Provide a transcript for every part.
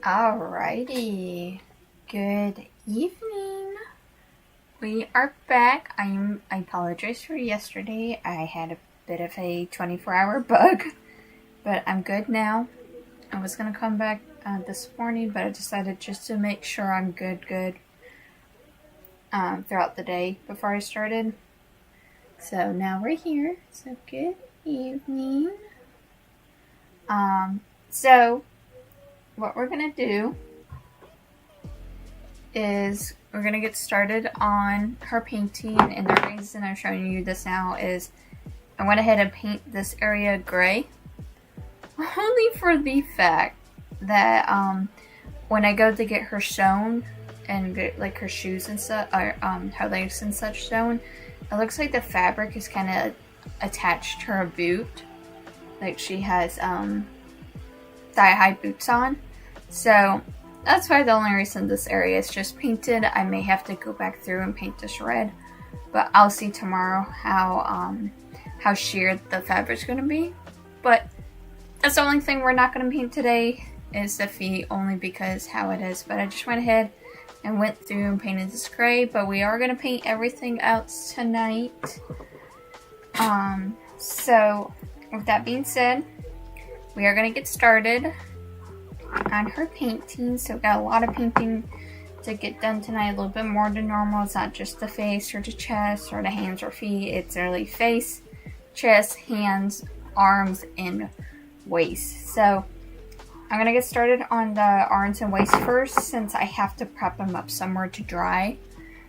Alrighty. Good evening. We are back. I apologize for yesterday. I had a bit of a 24-hour bug, but I'm good now. I was gonna come back this morning, but I decided just to make sure I'm good throughout the day before I started. So now we're here. So good evening. So what we're gonna do is we're gonna get started on her painting, and the reason I'm showing you this now is I went ahead and paint this area gray only for the fact that when I go to get her sewn and get like her shoes and stuff, or her legs and such sewn, it looks like the fabric is kind of attached to her boot, like she has thigh-high boots on. So that's why the only reason this area is just painted. I may have to go back through and paint this red, but I'll see tomorrow how sheer the fabric's gonna be. But that's the only thing we're not gonna paint today is the feet, only because how it is. But I just went ahead and went through and painted this gray, but we are gonna paint everything else tonight. So with that being said, we are gonna get started on her painting. So we've got a lot of painting to get done tonight, a little bit more than normal. It's not just the face or the chest or the hands or feet. It's really face, chest, hands, arms, and waist. So I'm gonna get started on the arms and waist first, since I have to prep them up somewhere to dry.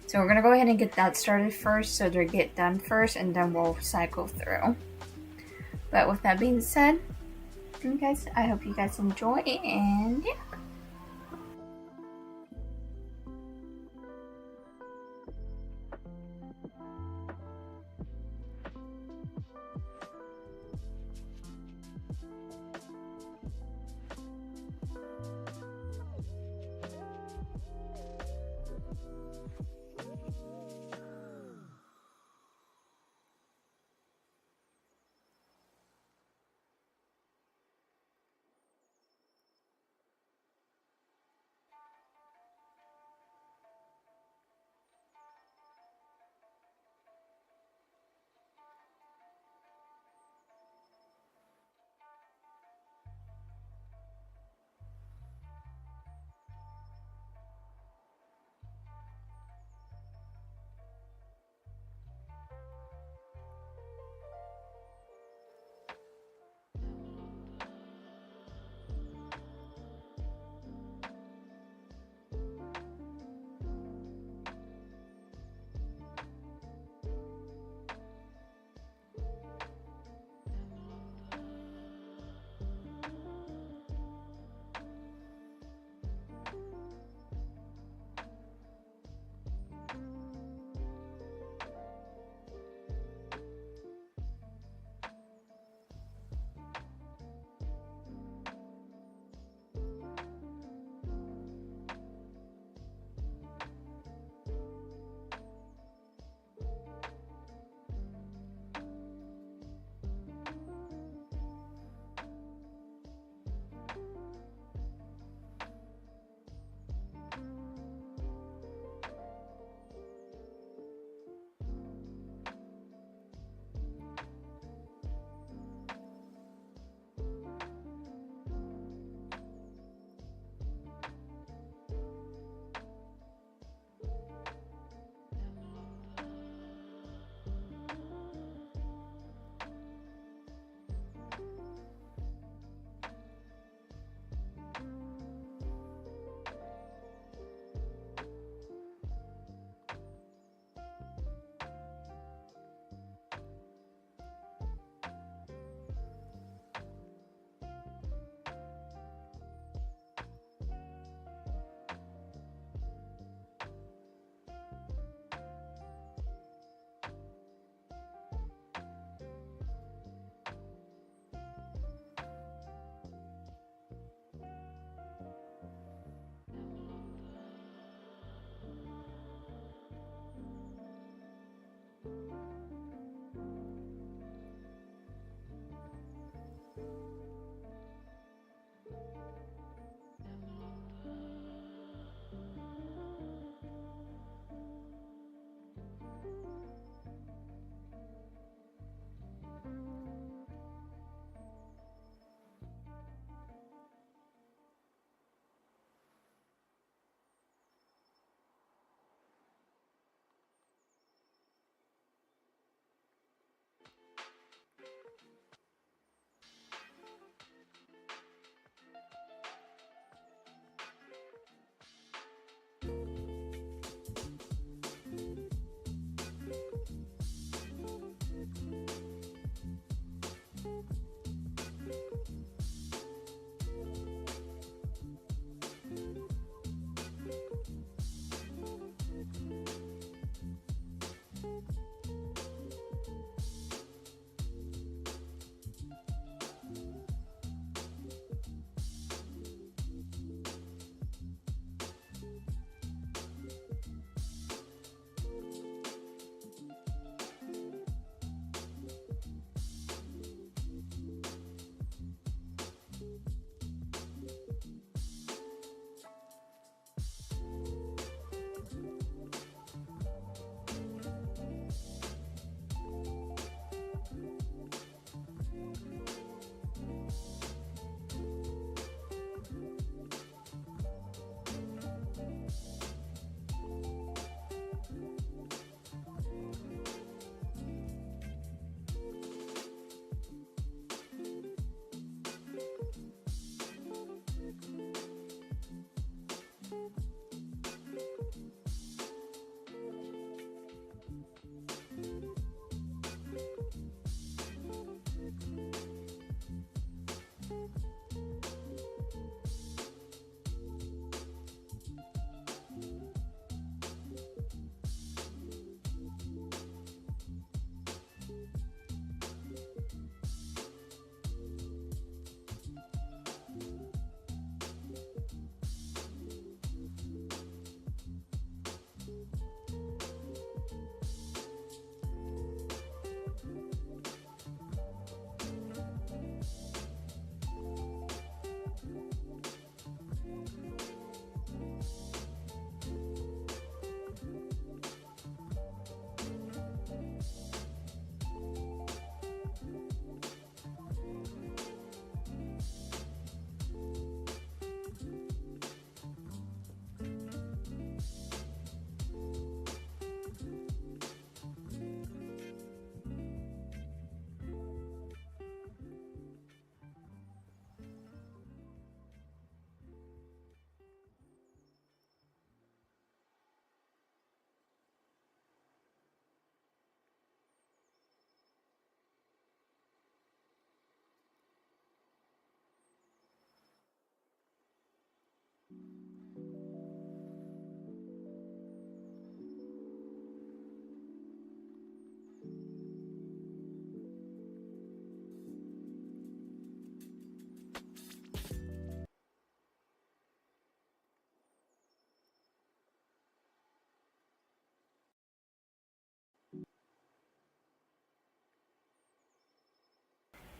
So we're gonna go ahead and get that started first, so they get done first, and then we'll cycle through. But with that being said, guys, I hope you guys enjoy, and yeah.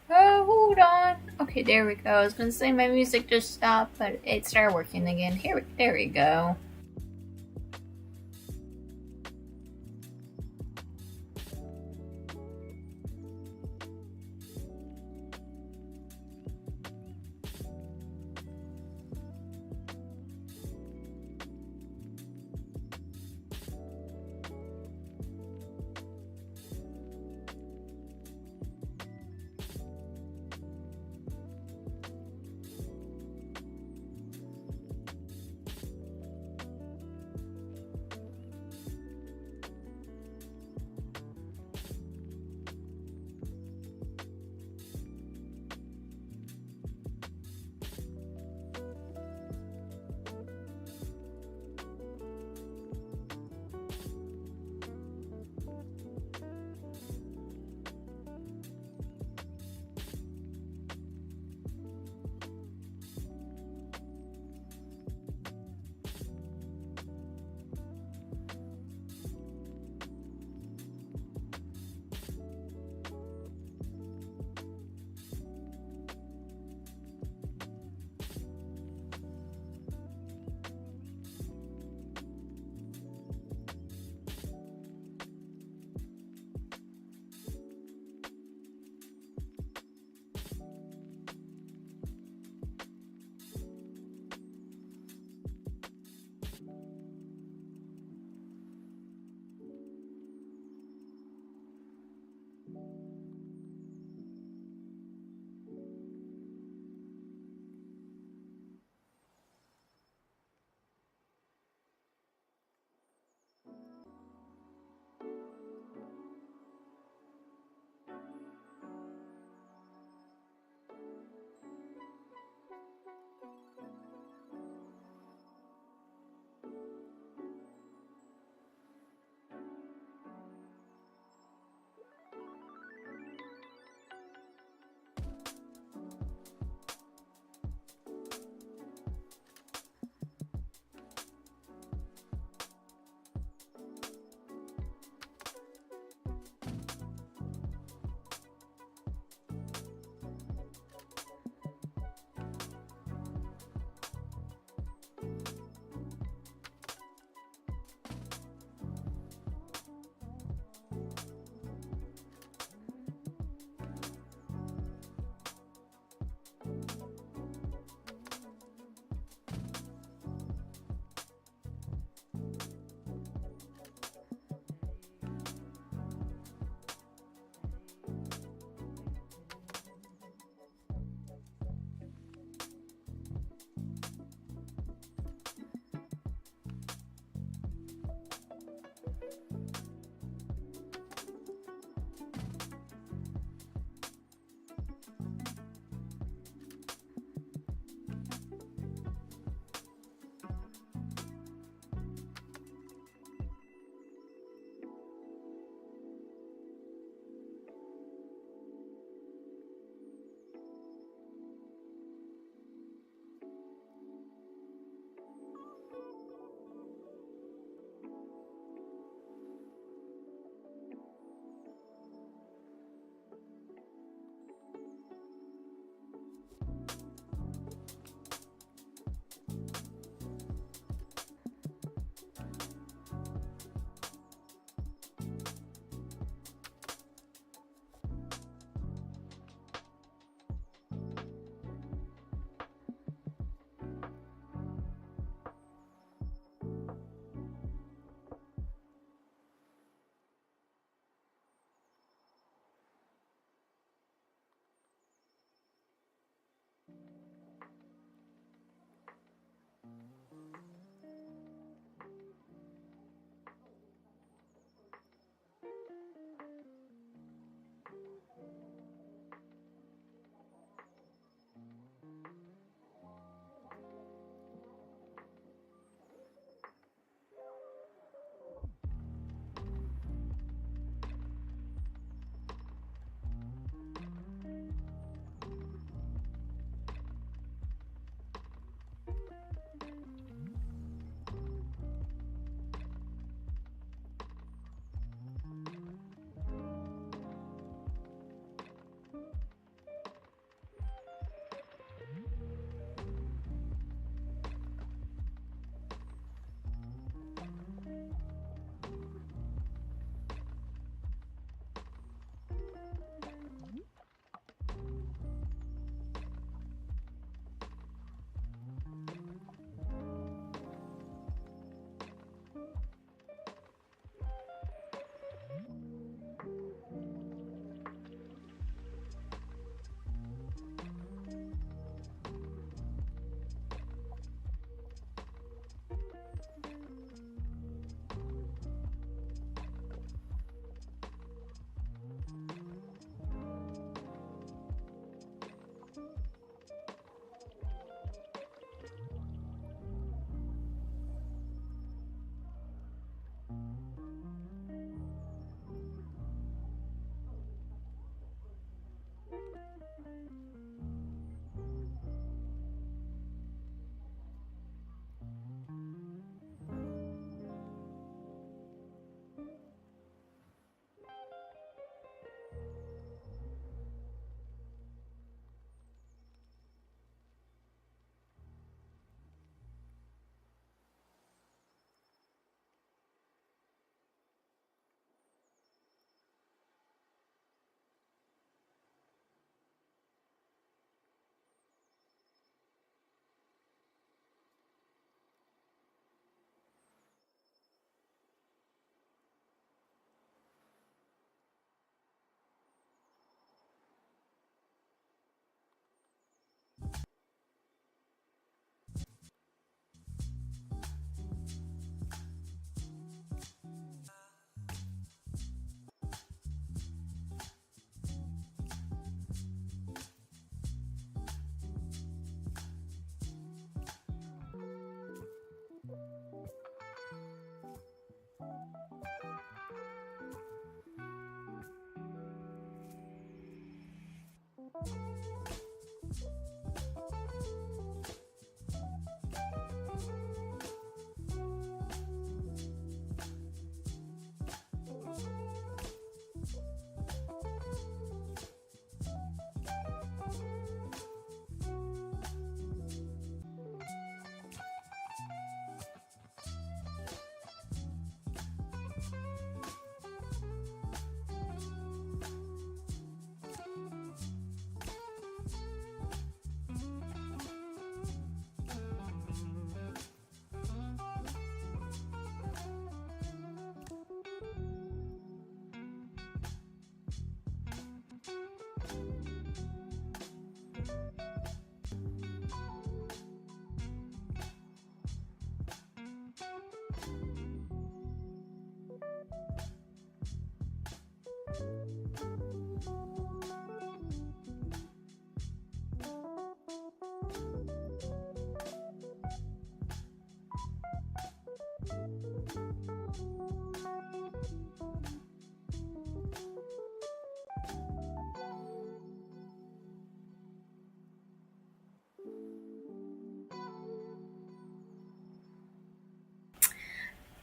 Oh, hold on. Okay, there we go. I was gonna say my music just stopped, but it started working again. There we go.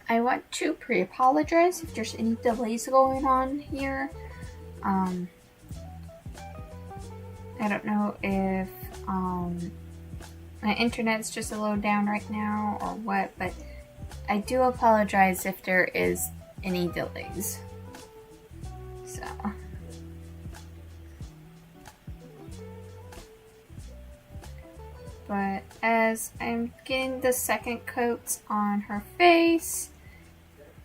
I want to pre-apologize if there's any delays going on here. I don't know if my internet's just a little down right now or what, but I do apologize if there is any delays. So. But as I'm getting the second coats on her face,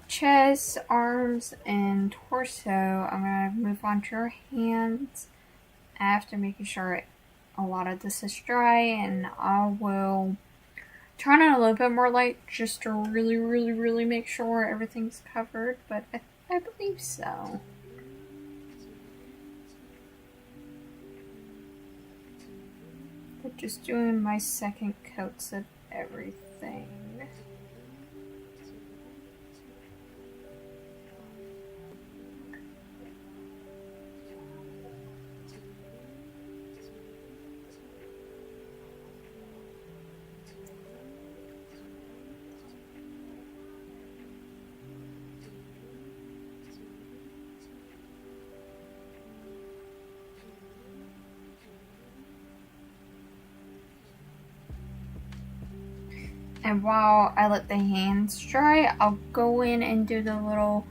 chest, arms, and torso, I'm going to move on to her hands after making sure a lot of this is dry, and I will Turn on a little bit more light just to really make sure everything's covered, but I believe so. But just doing my second coats of everything. And while I let the hands dry, I'll go in and do the little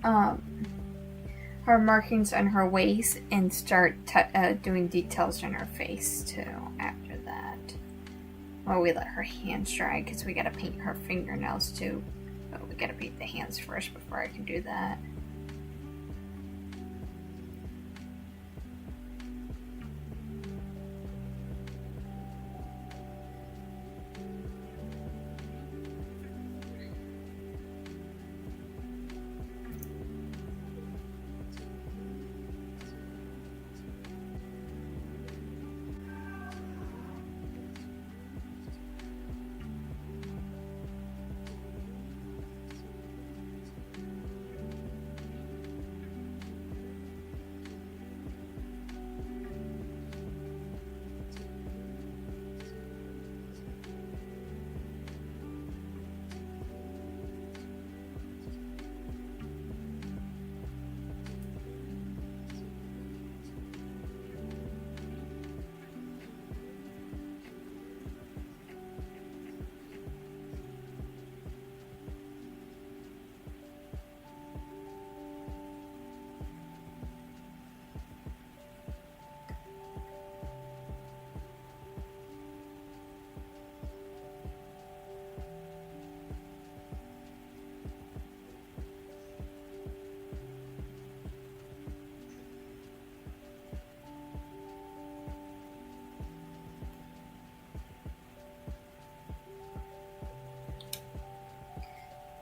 her markings on her waist and start doing details on her face too after that. Well, we let her hands dry because we gotta paint her fingernails too. But we gotta paint the hands first before I can do that.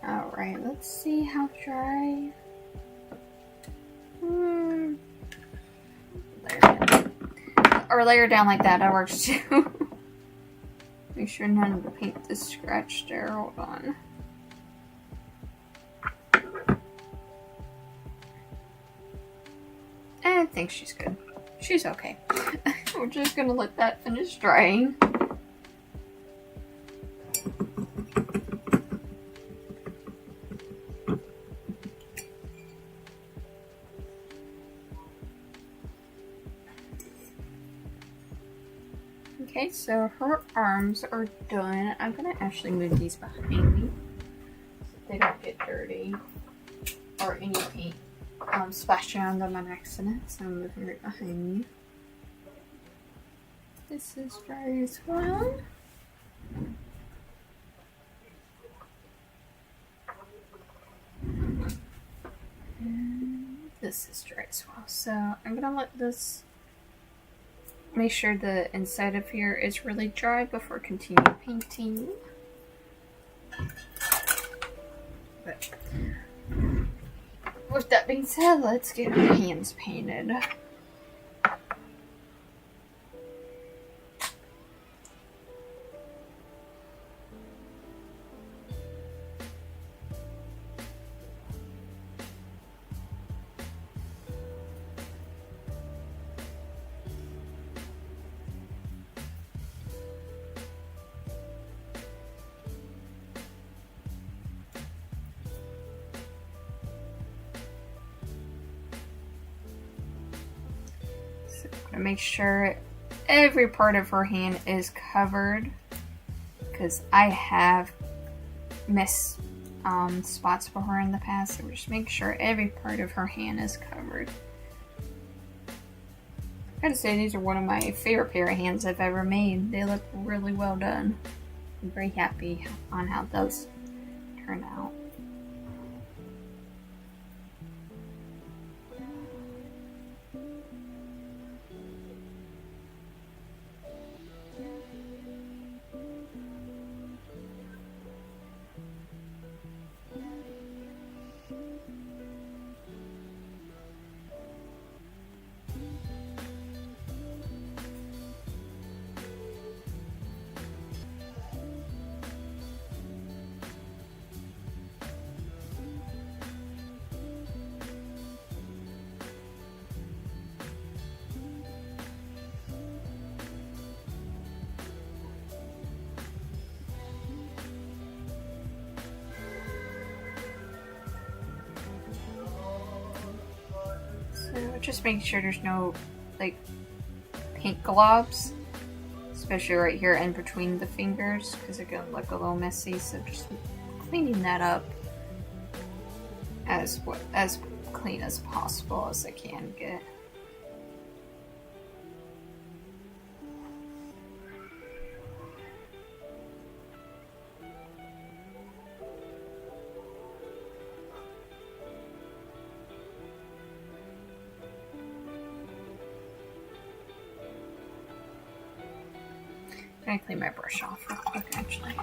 Alright, let's see how dry. Layer down like that works too. Make sure none of the paint is scratched there. Hold on. I think she's good. She's okay. We're just gonna let that finish drying. Okay, so her arms are done. I'm gonna actually move these behind me so they don't get dirty or any paint splashed around them on accident. So I'm moving right behind me. This is dry as well. And this is dry as well. So I'm gonna let this. Make sure the inside of here is really dry before continuing painting. But with that being said, let's get our hands painted. Make sure every part of her hand is covered because I have missed spots for her in the past, so just make sure every part of her hand is covered. I gotta say, these are one of my favorite pair of hands I've ever made. They look really well done. I'm very happy on how those turn out. just make sure there's no like paint globs, especially right here in between the fingers, because it can look a little messy. So just cleaning that up as clean as possible as I can get. I'm gonna clean my brush off real quick, actually.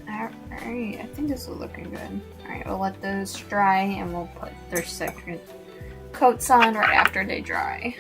Alright, I think this is looking good. Alright, we'll let those dry and we'll put their second coats on right after they dry.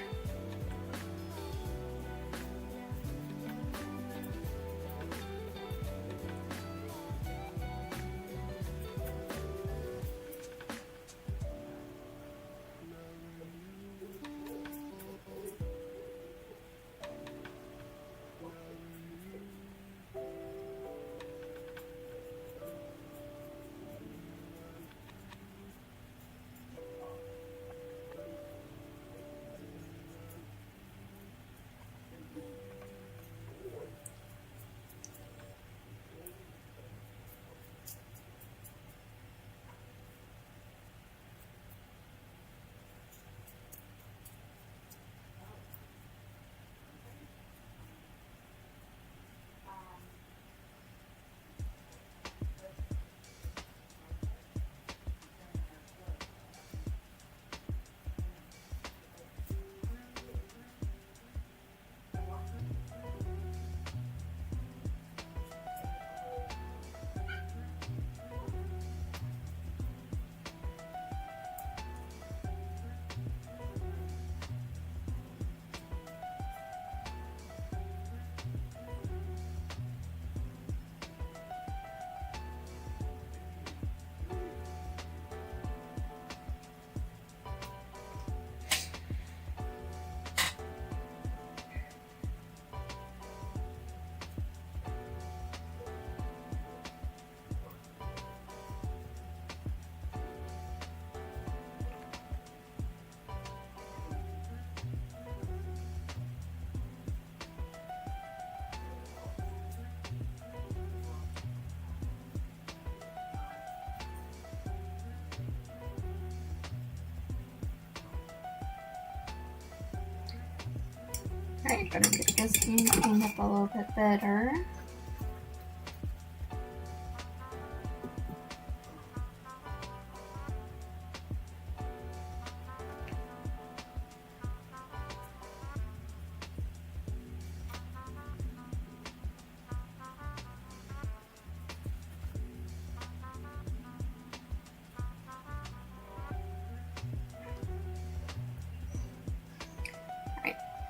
Alright, gonna get this hand cleaned up a little bit better.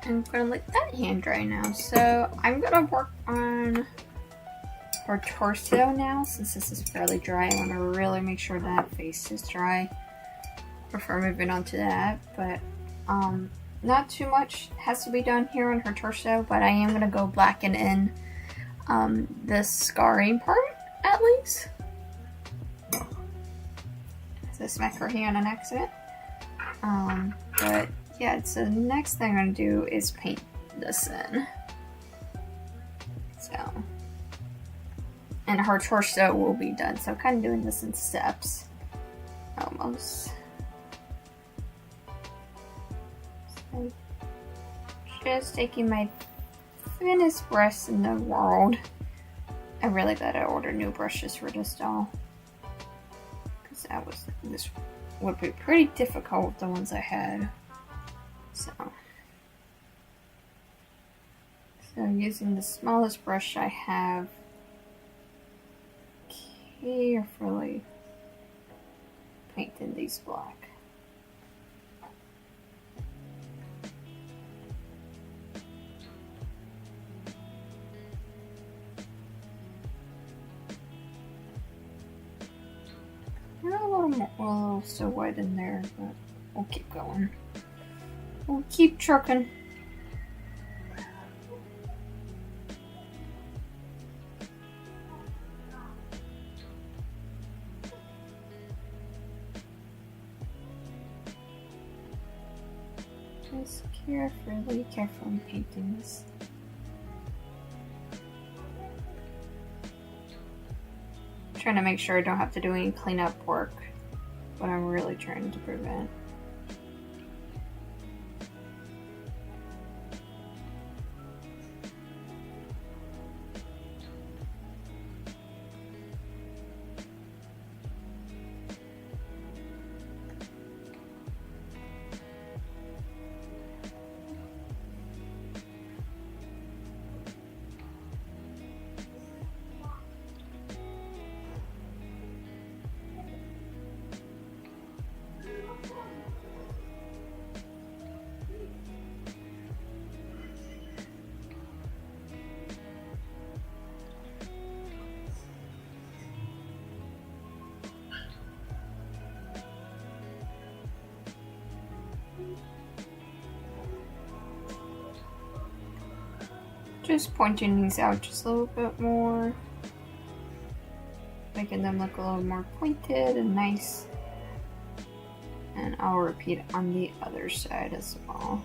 I'm gonna let that hand dry now. So I'm gonna work on her torso now, since this is fairly dry. I wanna really make sure that face is dry before moving on to that. But not too much has to be done here on her torso, but I am gonna go blacken in this scarring part at least. So I smacked her hand on accident. But yeah, so the next thing I'm gonna do is paint this in. So, and her torso will be done. So I'm kind of doing this in steps, almost. So just taking my thinnest brush in the world. I really gotta order new brushes for this doll, because this would be pretty difficult with the ones I had. So using the smallest brush I have, carefully painting these black. Well, a little still white in there, but we'll keep going. We'll keep trucking. Just carefully painting this. Trying to make sure I don't have to do any cleanup work, but I'm really trying to prevent. Just pointing these out just a little bit more, making them look a little more pointed and nice. And I'll repeat on the other side as well.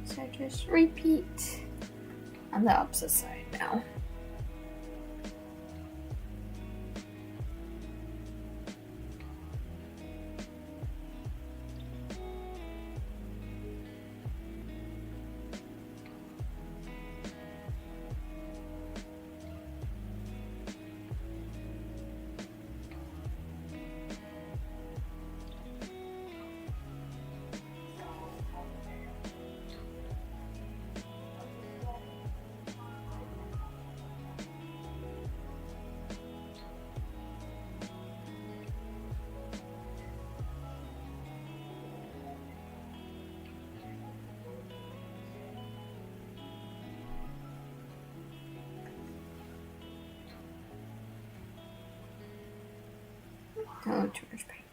So just repeat on the opposite side now. Oh, too much paint.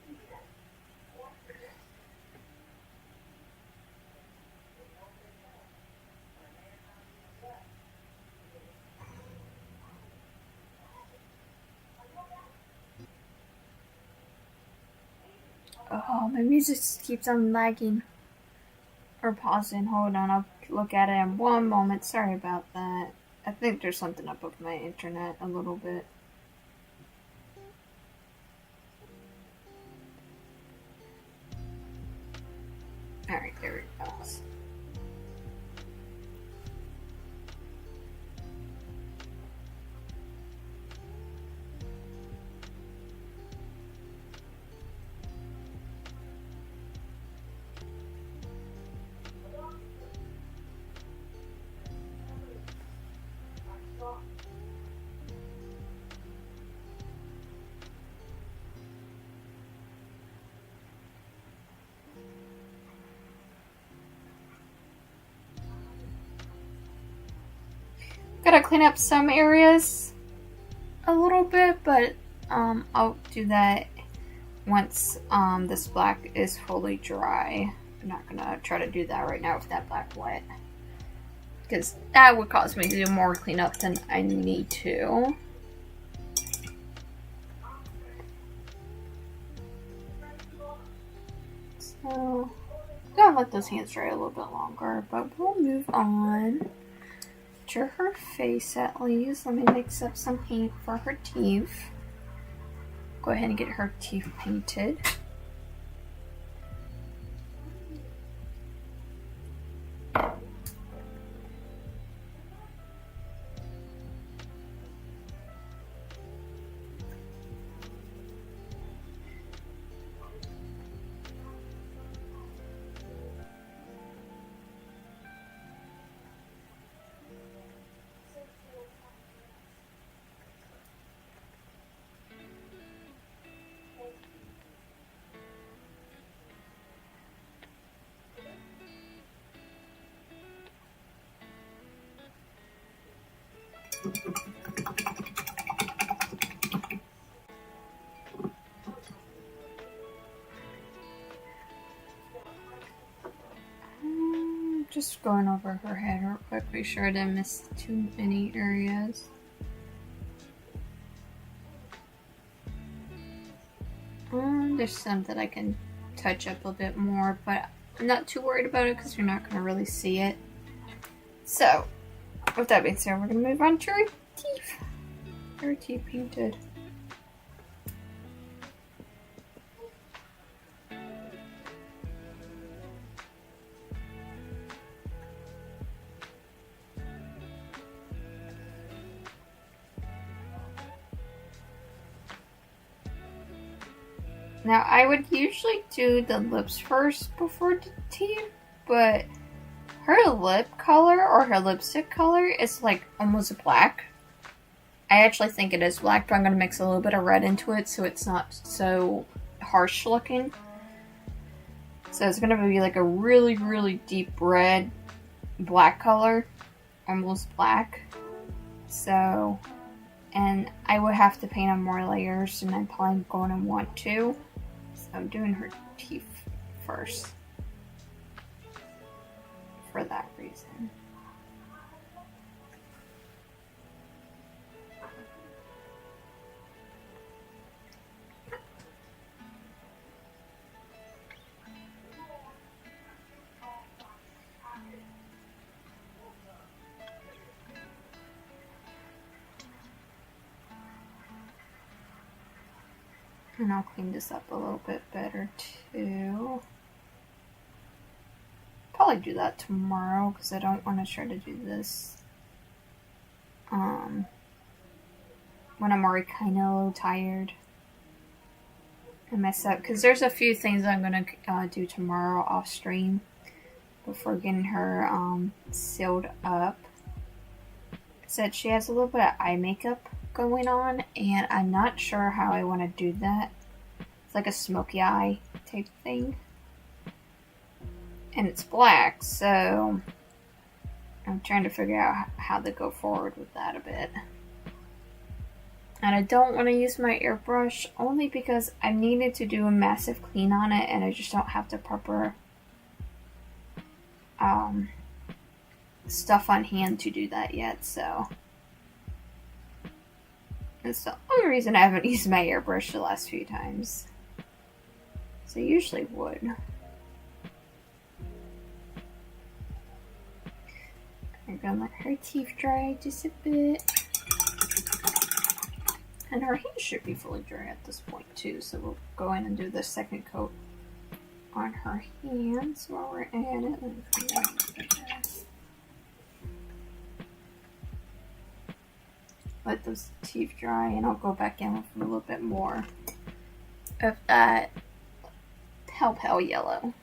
Oh, my music just keeps on lagging. Or pausing. Hold on, I'll look at it in one moment. Sorry about that. I think there's something up with my internet a little bit. Alright, there it goes. Gotta clean up some areas a little bit, but I'll do that once this black is fully dry. I'm not gonna try to do that right now with that black wet, because that would cause me to do more cleanup than I need to. So I'm gonna let those hands dry a little bit longer, but we'll move on to her face at least. Let me mix up some paint for her teeth. Go ahead and get her teeth painted. Just going over her head real quick, make sure I didn't miss too many areas. There's some that I can touch up a bit more, but I'm not too worried about it because you're not going to really see it. So, with that being said, we're going to move on to her teeth. Her teeth painted. Now, I would usually do the lips first before the teeth, but her lip color or her lipstick color is like almost black. I actually think it is black, but I'm going to mix a little bit of red into it so it's not so harsh looking. So it's going to be like a really, really deep red, black color, almost black. So, and I would have to paint on more layers, and I'm probably going to want to. So I'm doing her teeth first for that reason. And I'll clean this up a little bit better too. Probably do that tomorrow because I don't want to try to do this when I'm already kind of a little tired and mess up. Because there's a few things I'm going to do tomorrow off stream before getting her sealed up. Said she has a little bit of eye makeup going on, and I'm not sure how I want to do that. It's like a smoky eye type thing, and it's black, so I'm trying to figure out how to go forward with that a bit. And I don't want to use my airbrush only because I needed to do a massive clean on it, and I just don't have the proper stuff on hand to do that yet, so that's the only reason I haven't used my airbrush the last few times. So I usually would. I'm gonna let her teeth dry just a bit. And her hands should be fully dry at this point too, so we'll go in and do the second coat on her hands while we're at it. Let those teeth dry, and I'll go back in with a little bit more of that pale yellow.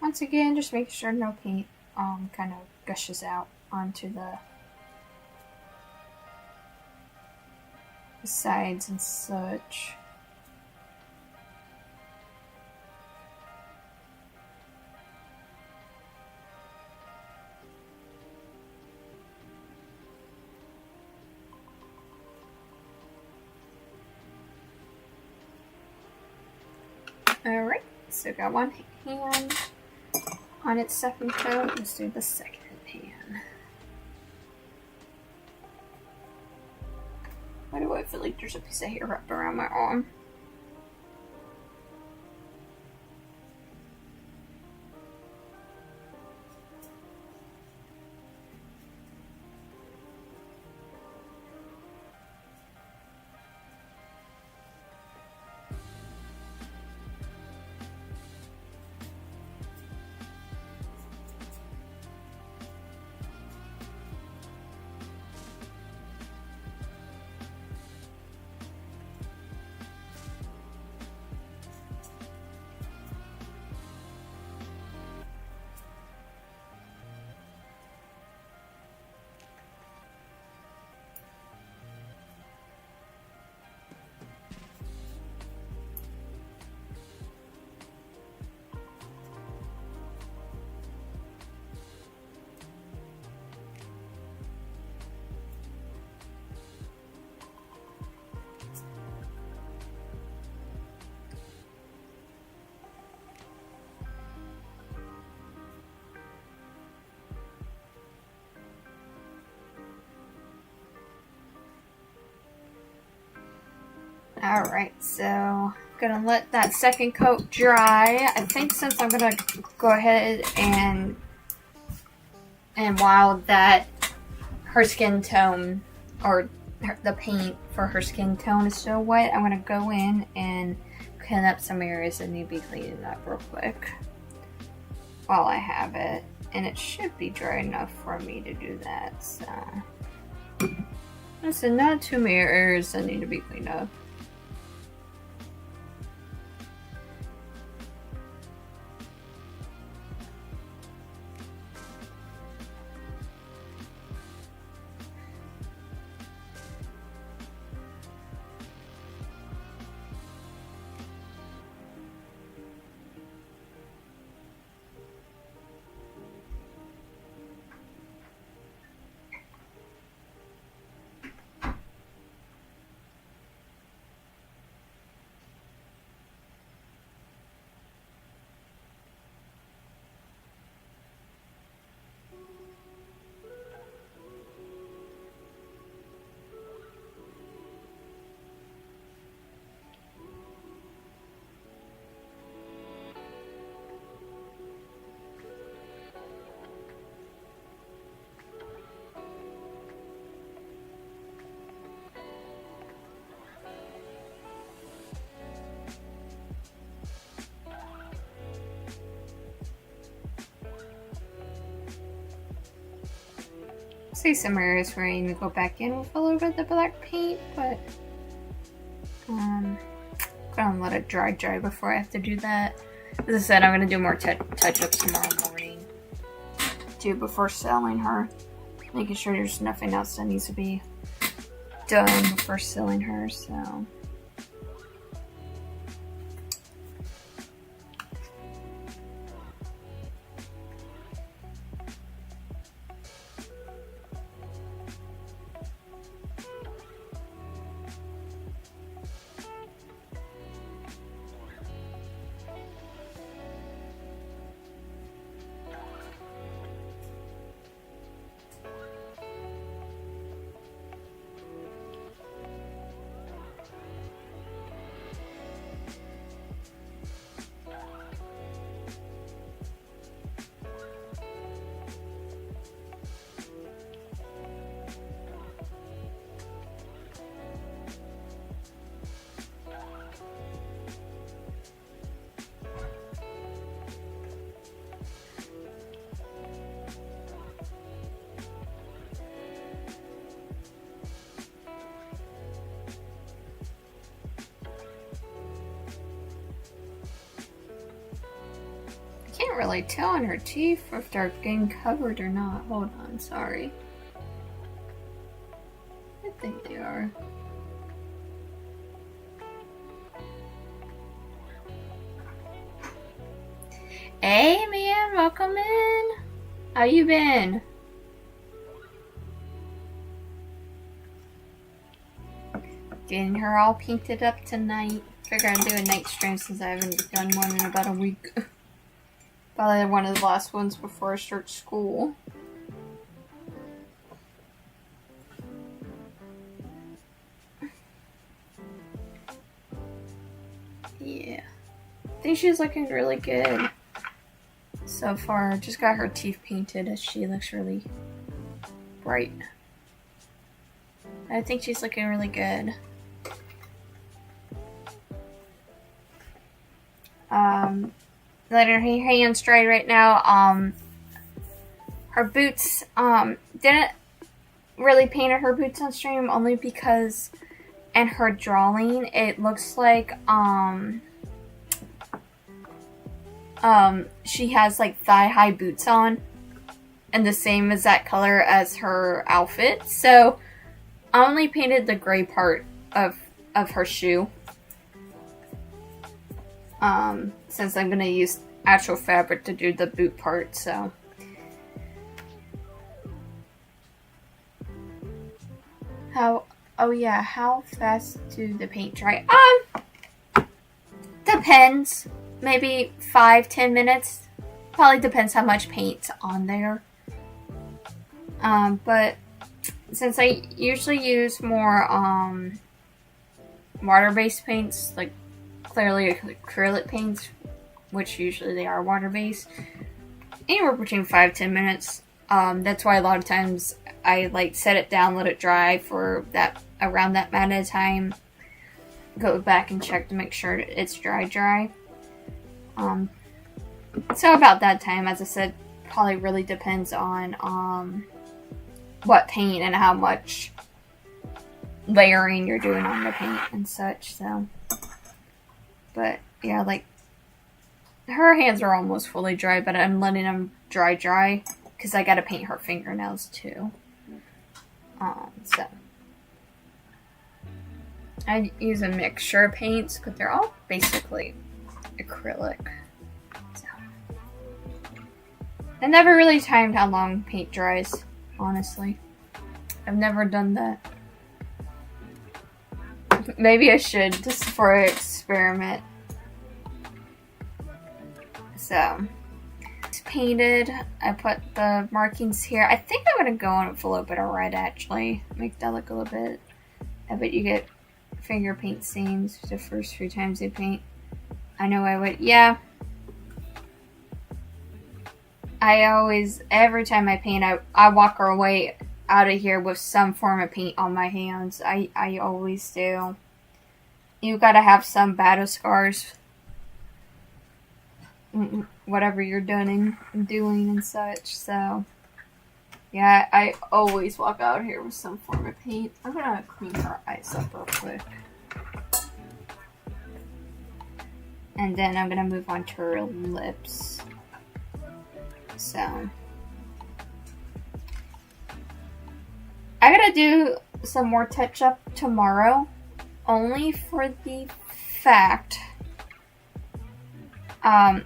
Once again, just make sure no paint kind of gushes out onto the sides and such. Alright, so got one hand on its second coat. Let's do the second hand. Why do I feel like there's a piece of hair wrapped around my arm? Alright, so I'm gonna let that second coat dry. I think since I'm gonna go ahead and while that her skin tone or the paint for her skin tone is still wet, I'm gonna go in and clean up some areas that need to be cleaned up real quick while I have it. And it should be dry enough for me to do that, so. Listen, not too many areas that need to be cleaned up. See some areas where I need to go back in with a little bit of the black paint, but I'm gonna let it dry before I have to do that. As I said, I'm gonna do more touch-ups tomorrow morning too before selling her, making sure there's nothing else that needs to be done before selling her. So. Can't really tell on her teeth if they're getting covered or not. Hold on, sorry. I think they are. Hey man, welcome in. How you been? Getting her all painted up tonight. Figure I'd do a night stream since I haven't done one in about a week. Probably one of the last ones before I start school. think she's looking really good so far. Just got her teeth painted as she looks really bright. I think she's looking really good. Letting her hands dry right now. Her boots, didn't really paint her boots on stream only because in her drawing it looks like she has like thigh-high boots on and the same exact color as her outfit, so I only painted the gray part of her shoe, since I'm gonna use actual fabric to do the boot part. So how fast do the paint dry? Depends. Maybe 5-10 minutes. Probably depends how much paint's on there. But since I usually use more water-based paints, like clearly acrylic paints, which usually they are water-based, anywhere between 5-10 minutes. That's why a lot of times I like set it down, let it dry for that around that amount of time. Go back and check to make sure it's dry. So about that time, as I said, probably really depends on what paint and how much layering you're doing on the paint and such. So, but yeah, like her hands are almost fully dry, but I'm letting them dry because I gotta paint her fingernails too. So I use a mixture of paints, but they're all basically acrylic. So I never really timed how long paint dries, honestly. I've never done that. Maybe I should, just for an experiment. So it's painted. I put the markings here. I think I'm gonna go on with a little bit of red, actually. Make that look a little bit. I bet you get finger paint stains the first few times you paint. I know I would. Yeah. I always, every time I paint, I walk away out of here with some form of paint on my hands. I always do. You gotta have some battle scars. Whatever you're doing and such. So, yeah, I always walk out here with some form of paint. I'm gonna clean her eyes up real quick. And then I'm gonna move on to her lips. So I gotta do some more touch up tomorrow, only for the fact I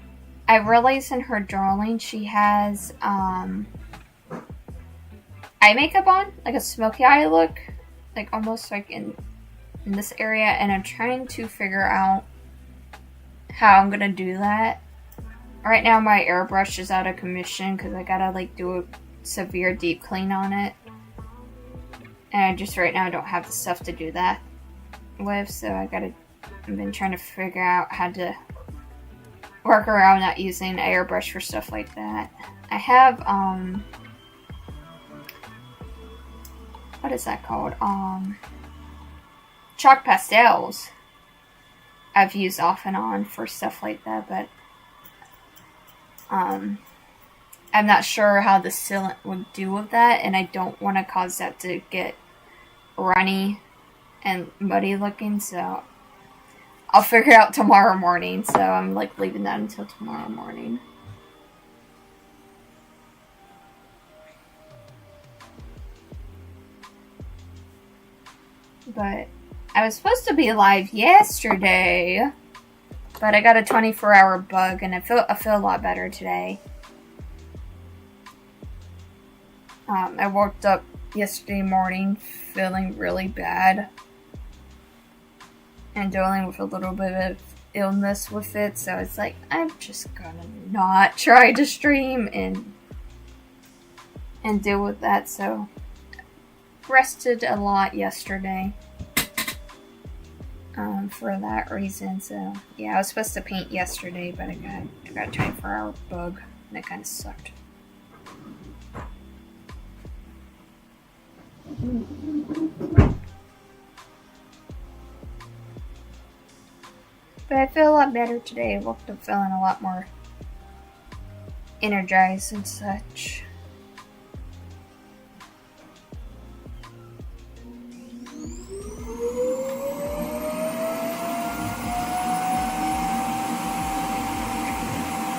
realized in her drawing she has eye makeup on, like a smoky eye look, like almost like in this area, and I'm trying to figure out how I'm gonna do that. Right now my airbrush is out of commission because I gotta like do a severe deep clean on it, and I just right now don't have the stuff to do that with, so I've been trying to figure out how to work around not using an airbrush for stuff like that. I have what is that called? Chalk pastels I've used off and on for stuff like that, but I'm not sure how the sealant would do with that, and I don't want to cause that to get runny and muddy looking, so I'll figure it out tomorrow morning. So I'm like leaving that until tomorrow morning. But I was supposed to be live yesterday, but I got a 24-hour bug, and I feel a lot better today. I woke up yesterday morning feeling really bad and dealing with a little bit of illness with it, so it's like, I'm just gonna not try to stream and deal with that. So rested a lot yesterday. for that reason. So yeah, I was supposed to paint yesterday, but I got a 24-hour bug, and it kind of sucked. But I feel a lot better today. I woke up feeling a lot more energized and such.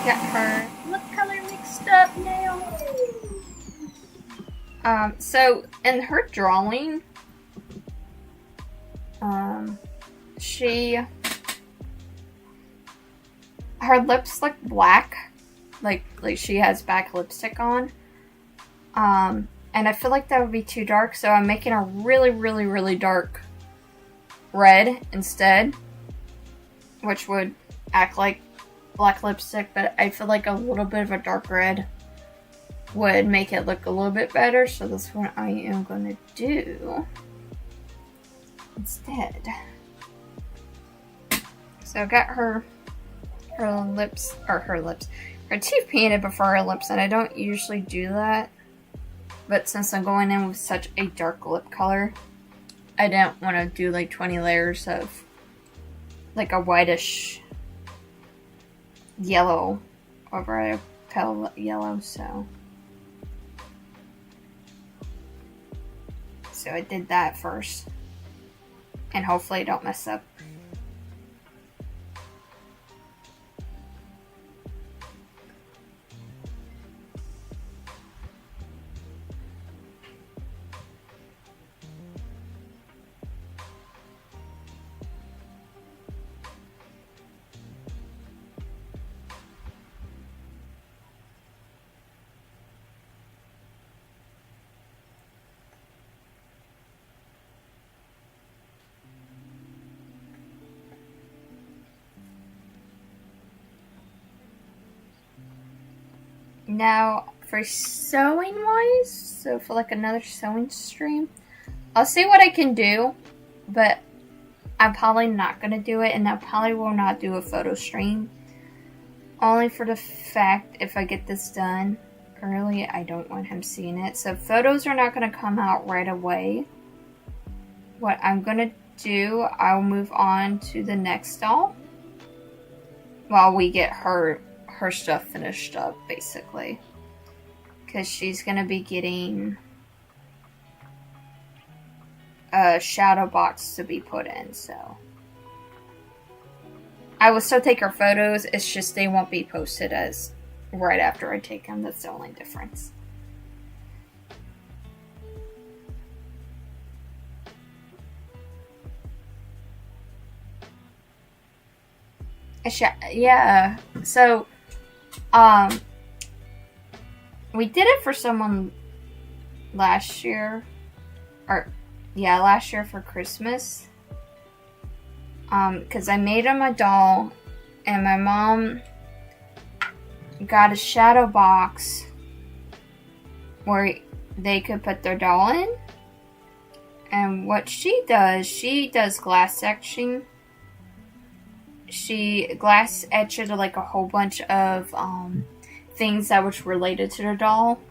Got her lip color mixed up now. So in her drawing, her lips look black, like she has black lipstick on. And I feel like that would be too dark, so I'm making a really, really, really dark red instead, which would act like black lipstick, but I feel like a little bit of a dark red would make it look a little bit better, so that's what I am going to do instead. So I got her teeth painted before her lips, and I don't usually do that, but since I'm going in with such a dark lip color, I didn't want to do like 20 layers of like a whitish yellow over a pale yellow, so I did that first, and hopefully I don't mess up. Now, for sewing wise, so for like another sewing stream, I'll see what I can do, but I'm probably not going to do it, and I probably will not do a photo stream. Only for the fact, if I get this done early, I don't want him seeing it. So photos are not going to come out right away. What I'm going to do, I'll move on to the next doll while we get her stuff finished up, basically, because she's gonna be getting a shadow box to be put in, so I will still take her photos, it's just they won't be posted as right after I take them. That's the only difference. Yeah, so we did it for someone last year for Christmas. Because I made him a doll, and my mom got a shadow box where they could put their doll in. And what she does glass etching. She glass etched like a whole bunch of things that was related to the doll,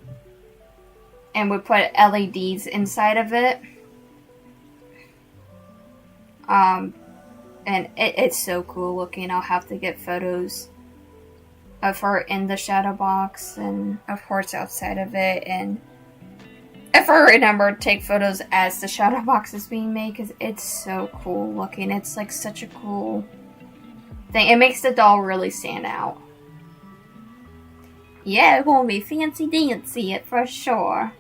and would put LEDs inside of it. And it's so cool looking. I'll have to get photos of her in the shadow box, and of course outside of it, and if I remember, take photos as the shadow box is being made, because it's so cool looking. It's like such a cool thing. It makes the doll really stand out. Yeah, it won't be fancy dancy it for sure.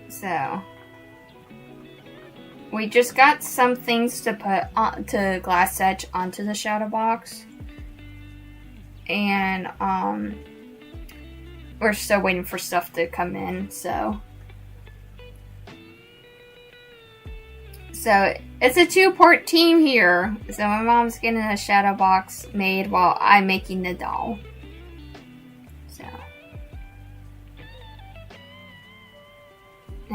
So we just got some things to put on to glass etch onto the shadow box, and we're still waiting for stuff to come in. So it's a two-part team here. So my mom's getting a shadow box made while I'm making the doll. So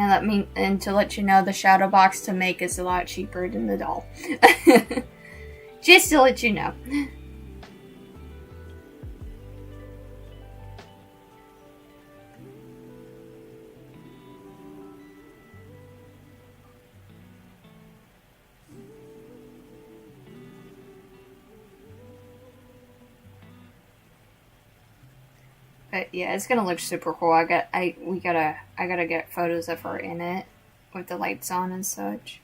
And to let you know, the shadow box to make is a lot cheaper than the doll. Just to let you know. But yeah, it's gonna look super cool. I gotta get photos of her in it with the lights on and such.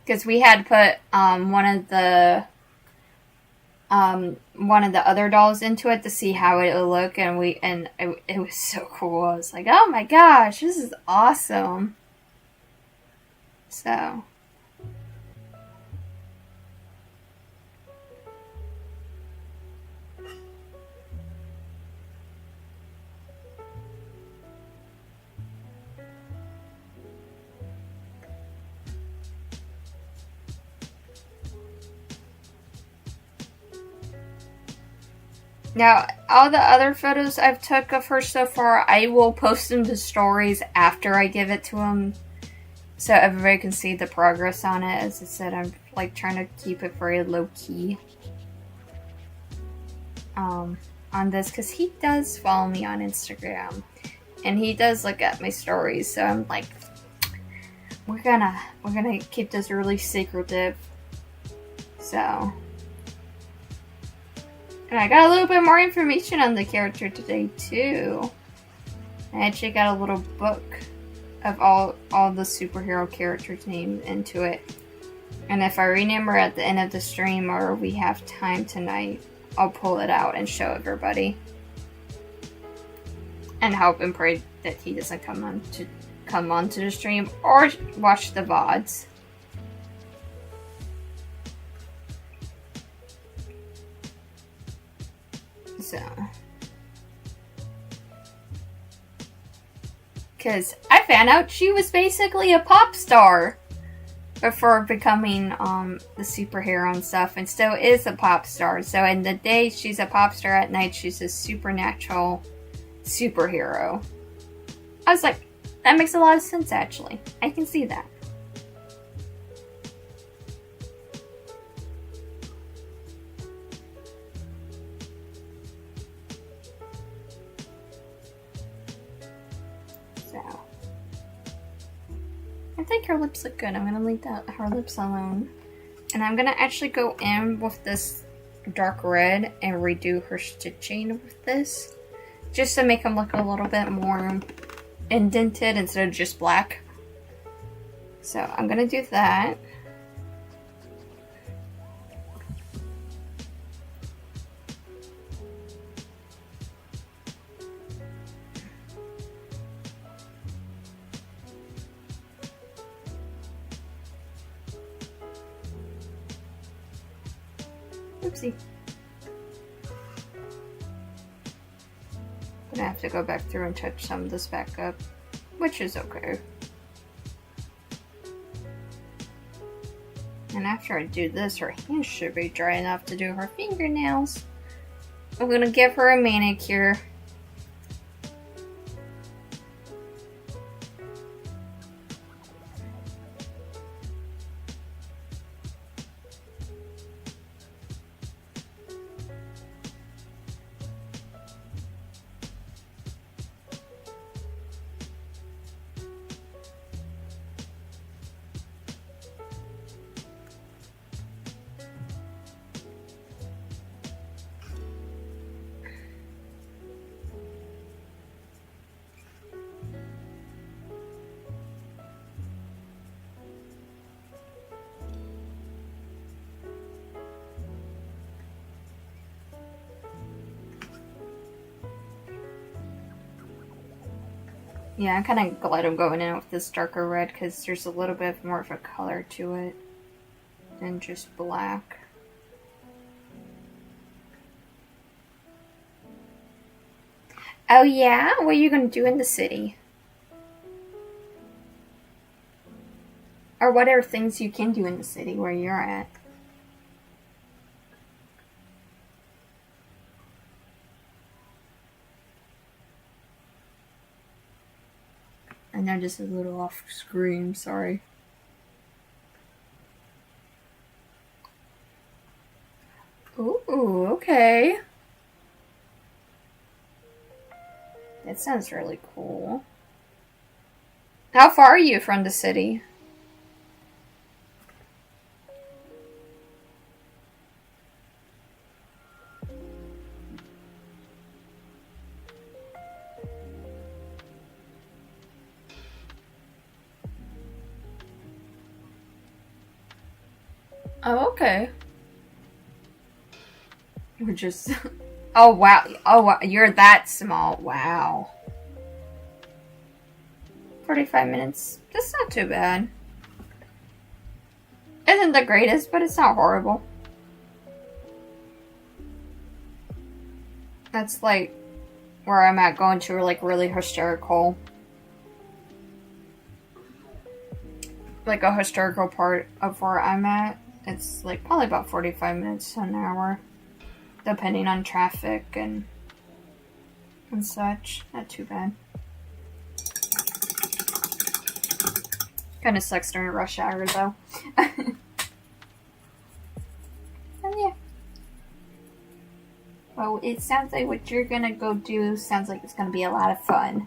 Because we had put one of the other dolls into it to see how it would look, and it was so cool. I was like, oh my gosh, this is awesome. So. Now, all the other photos I've took of her so far, I will post them to stories after I give it to them, so everybody can see the progress on it. As I said, I'm like trying to keep it very low key on this, because he does follow me on Instagram, and he does look at my stories. So I'm like, we're gonna keep this really secretive. So. And I got a little bit more information on the character today, too. I actually got a little book of all the superhero characters' names into it. And if I remember at the end of the stream, or we have time tonight, I'll pull it out and show everybody. And hope and pray that he doesn't come onto the stream or watch the VODs. So, because I found out she was basically a pop star before becoming the superhero and stuff, and still is a pop star. So in the day she's a pop star, at night she's a supernatural superhero. I was like, that makes a lot of sense, actually. I can see that. I think her lips look good. I'm going to leave her lips alone. And I'm going to actually go in with this dark red and redo her stitching with this. Just to make them look a little bit more indented instead of just black. So I'm going to do that. Oopsie. Gonna have to go back through and touch some of this back up, which is okay. And after I do this, her hands should be dry enough to do her fingernails. I'm gonna give her a manicure. Yeah, I'm kind of glad I'm going in with this darker red because there's a little bit more of a color to it than just black. Oh yeah? What are you going to do in the city? Or what are things you can do in the city where you're at? know, just a little off screen, sorry. Ooh, okay. That sounds really cool. How far are you from the city? Oh, okay. We're just... Oh, wow. Oh, wow. You're that small. Wow. 45 minutes. That's not too bad. Isn't the greatest, but it's not horrible. That's like where I'm at, going to like really historical. Like a historical part of where I'm at. It's like probably about 45 minutes to an hour. Depending on traffic and such. Not too bad. Kind of sucks during rush hour though. And yeah. Well, it sounds like what you're gonna go do sounds like it's gonna be a lot of fun.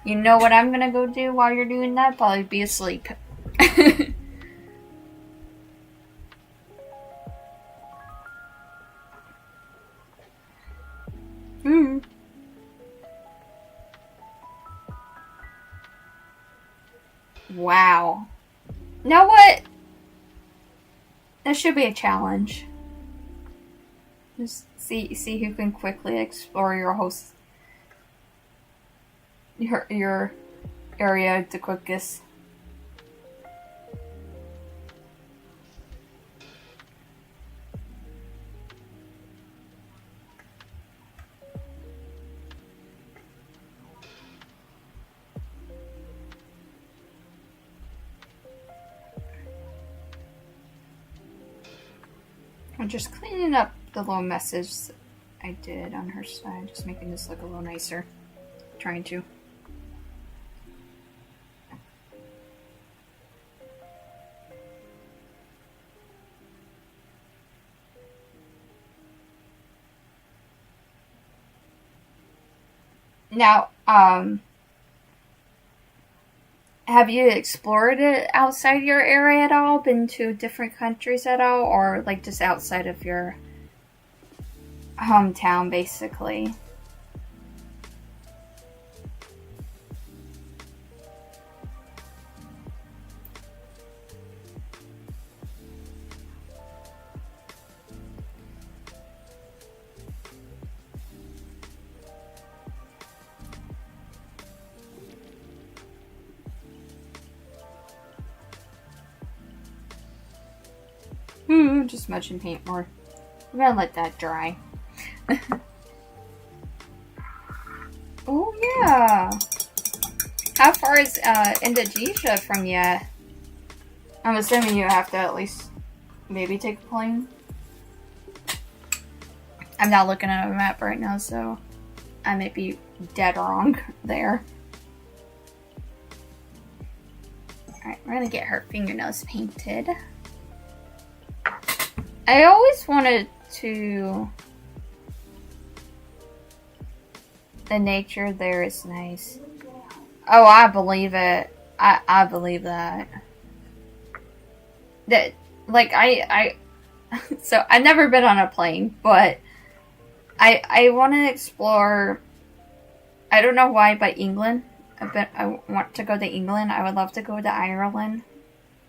You know what I'm gonna go do while you're doing that? Probably be asleep. Wow. Now what? That should be a challenge. Just see who can quickly explore your area the quickest. I'm just cleaning up the little message I did on her side, just making this look a little nicer. Trying to. Now, have you explored it outside your area at all? Been to different countries at all? Or like just outside of your hometown, basically? Just smudge and paint more. I'm gonna let that dry. Oh yeah. How far is Indonesia from you? I'm assuming you have to at least maybe take a plane. I'm not looking at a map right now, so I may be dead wrong there. Alright, we're gonna get her fingernails painted. I always wanted to... The nature there is nice. Oh, I believe it. I believe that. That, like, I so I've never been on a plane, but I want to explore, I don't know why, but England. I want to go to England. I would love to go to Ireland,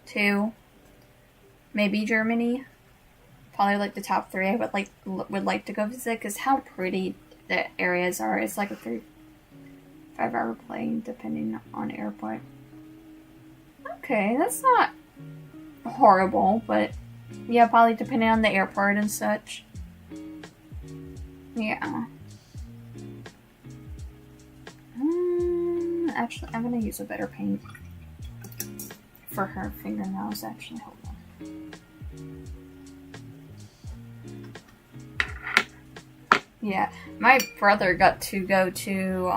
too. Maybe Germany. Probably like the top 3 I would like to go visit, because how pretty the areas are. It's like a 3-5 hour plane depending on airport. Okay, that's not horrible, but yeah, probably depending on the airport and such. Yeah. Actually, I'm gonna use a better paint for her fingernails. Actually, hold on. Yeah, my brother got to go to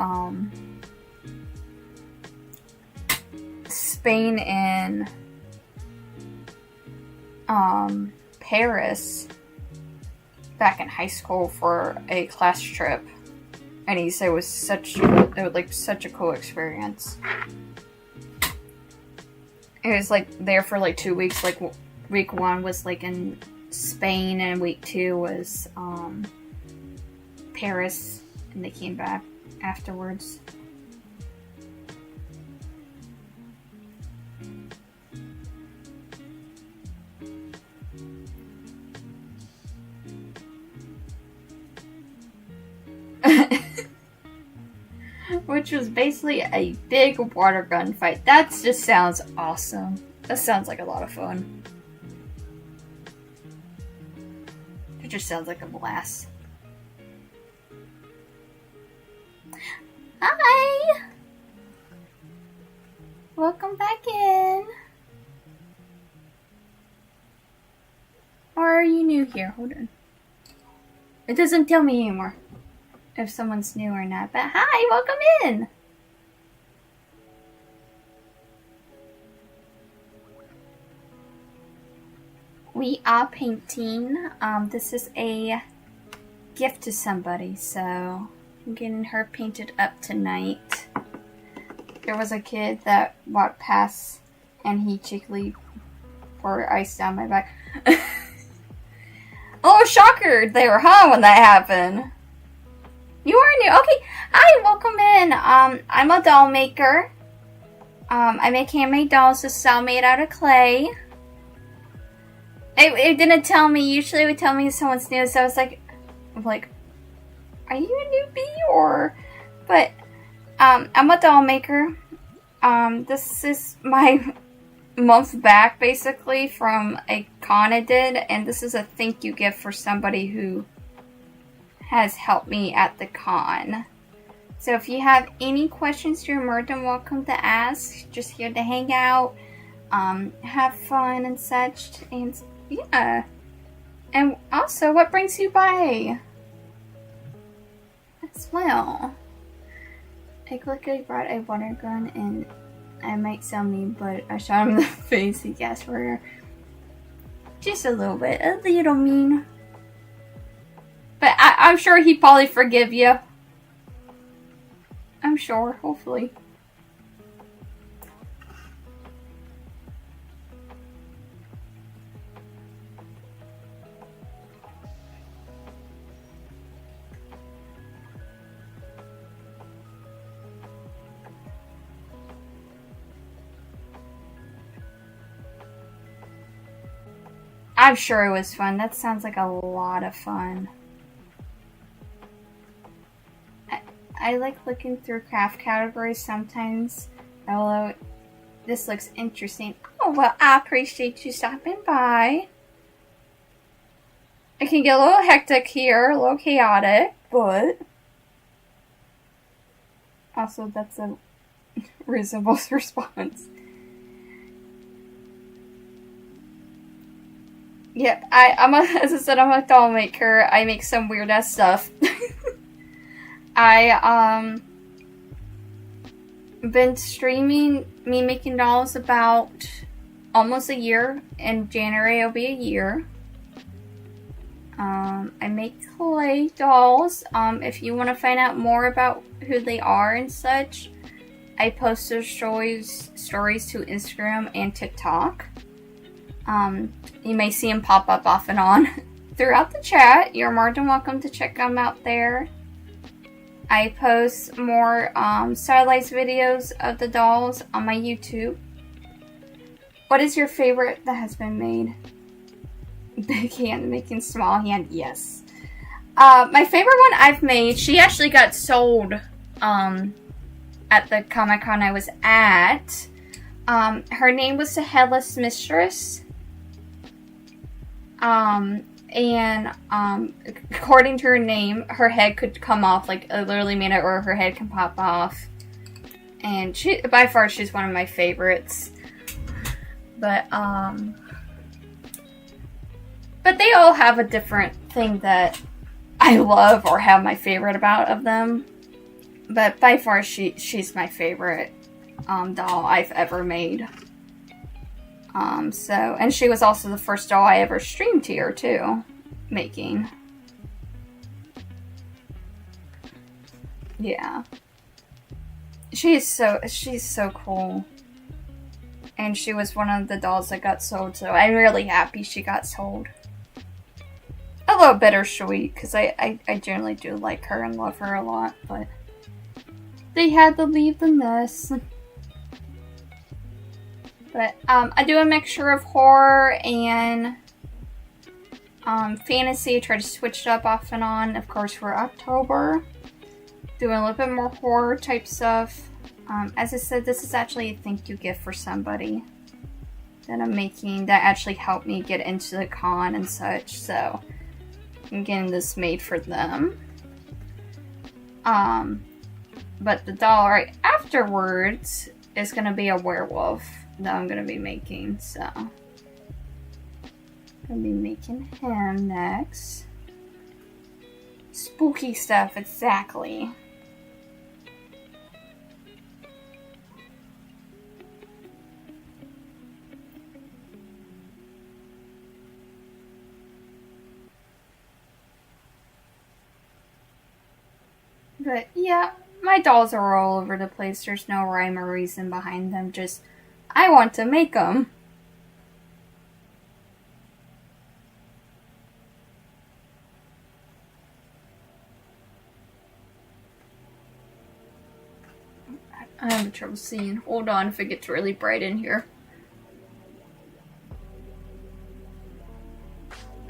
Spain and Paris back in high school for a class trip, and he said it was such a cool experience. It was like there for like 2 weeks. Like week 1 was like in Spain, and week 2 was Paris, and they came back afterwards. Which was basically a big water gun fight. That just sounds awesome. That sounds like a lot of fun. It just sounds like a blast. Hi! Welcome back in. Or are you new here? Hold on. It doesn't tell me anymore if someone's new or not. But hi, welcome in. We are painting. This is a gift to somebody, so I'm getting her painted up tonight. There was a kid that walked past and he cheekily poured ice down my back. Oh, shocker there, huh, when that happened. You are new. Okay. Hi, welcome in. I'm a doll maker. I make handmade dolls. This is all made out of clay. It didn't tell me. Usually it would tell me if someone's new, so I was like, are you a newbie or? But I'm a doll maker. This is my month back basically from a con I did, and this is a thank you gift for somebody who has helped me at the con. So if you have any questions, you're more than welcome to ask. Just here to hang out, have fun and such, and yeah. And also, what brings you by as well? I quickly brought a water gun, and I might sound mean, but I shot him in the face. He gasped for her. Just a little bit, a little mean. But I'm sure he'd probably forgive you. I'm sure, hopefully. I'm sure it was fun. That sounds like a lot of fun. I like looking through craft categories sometimes, although this looks interesting. Oh, well, I appreciate you stopping by. It can get a little hectic here, a little chaotic, but also that's a reasonable response. Yep, as I said, I'm a doll maker. I make some weird ass stuff. I been streaming me making dolls about almost a year. In January it'll be a year. I make clay dolls. If you want to find out more about who they are and such, I post their stories to Instagram and TikTok. You may see them pop up off and on throughout the chat. You're more than welcome to check them out there. I post more stylized videos of the dolls on my YouTube. What is your favorite that has been made? Big hand making small hand, yes. My favorite one I've made, she actually got sold at the Comic-Con I was at. Her name was the Headless Mistress. According to her name, her head could come off, like, I literally made it where her head can pop off. And she, by far, she's one of my favorites. But they all have a different thing that I love or have my favorite about of them. But by far, she's my favorite. doll I've ever made. And she was also the first doll I ever streamed here too, making. Yeah. She's so cool. And she was one of the dolls that got sold, so I'm really happy she got sold. A little bittersweet, because I generally do like her and love her a lot, but they had to leave the nest. But I do a mixture of horror and fantasy. I try to switch it up off and on. Of course, for October, doing a little bit more horror type stuff. As I said, this is actually a thank you gift for somebody that I'm making that actually helped me get into the con and such. So I'm getting this made for them. But the doll right afterwards is going to be a werewolf that I'm going to be making. So I'm going to be making him next. Spooky stuff, exactly. But yeah, my dolls are all over the place. There's no rhyme or reason behind them. Just, I want to make them. I have trouble seeing. Hold on if it gets really bright in here.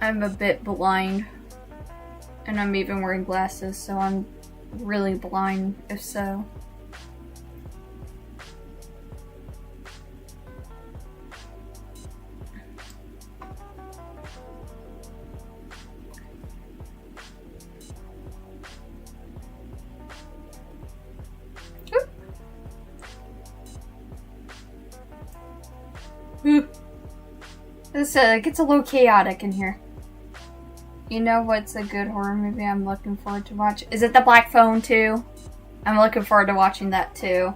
I'm a bit blind. And I'm even wearing glasses, so I'm really blind if so. It gets a little chaotic in here. You know what's a good horror movie I'm looking forward to watch? Is it The Black Phone 2? I'm looking forward to watching that too.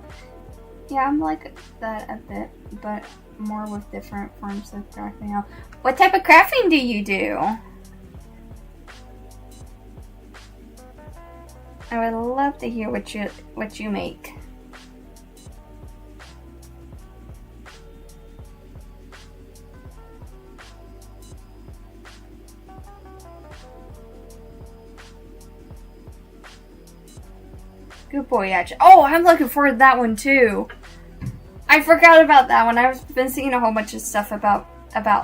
Yeah, I'm like that a bit, but more with different forms of crafting. What type of crafting do you do? I would love to hear what you make. Good boy, actually. Oh, I'm looking forward to that one too. I forgot about that one. I've been seeing a whole bunch of stuff about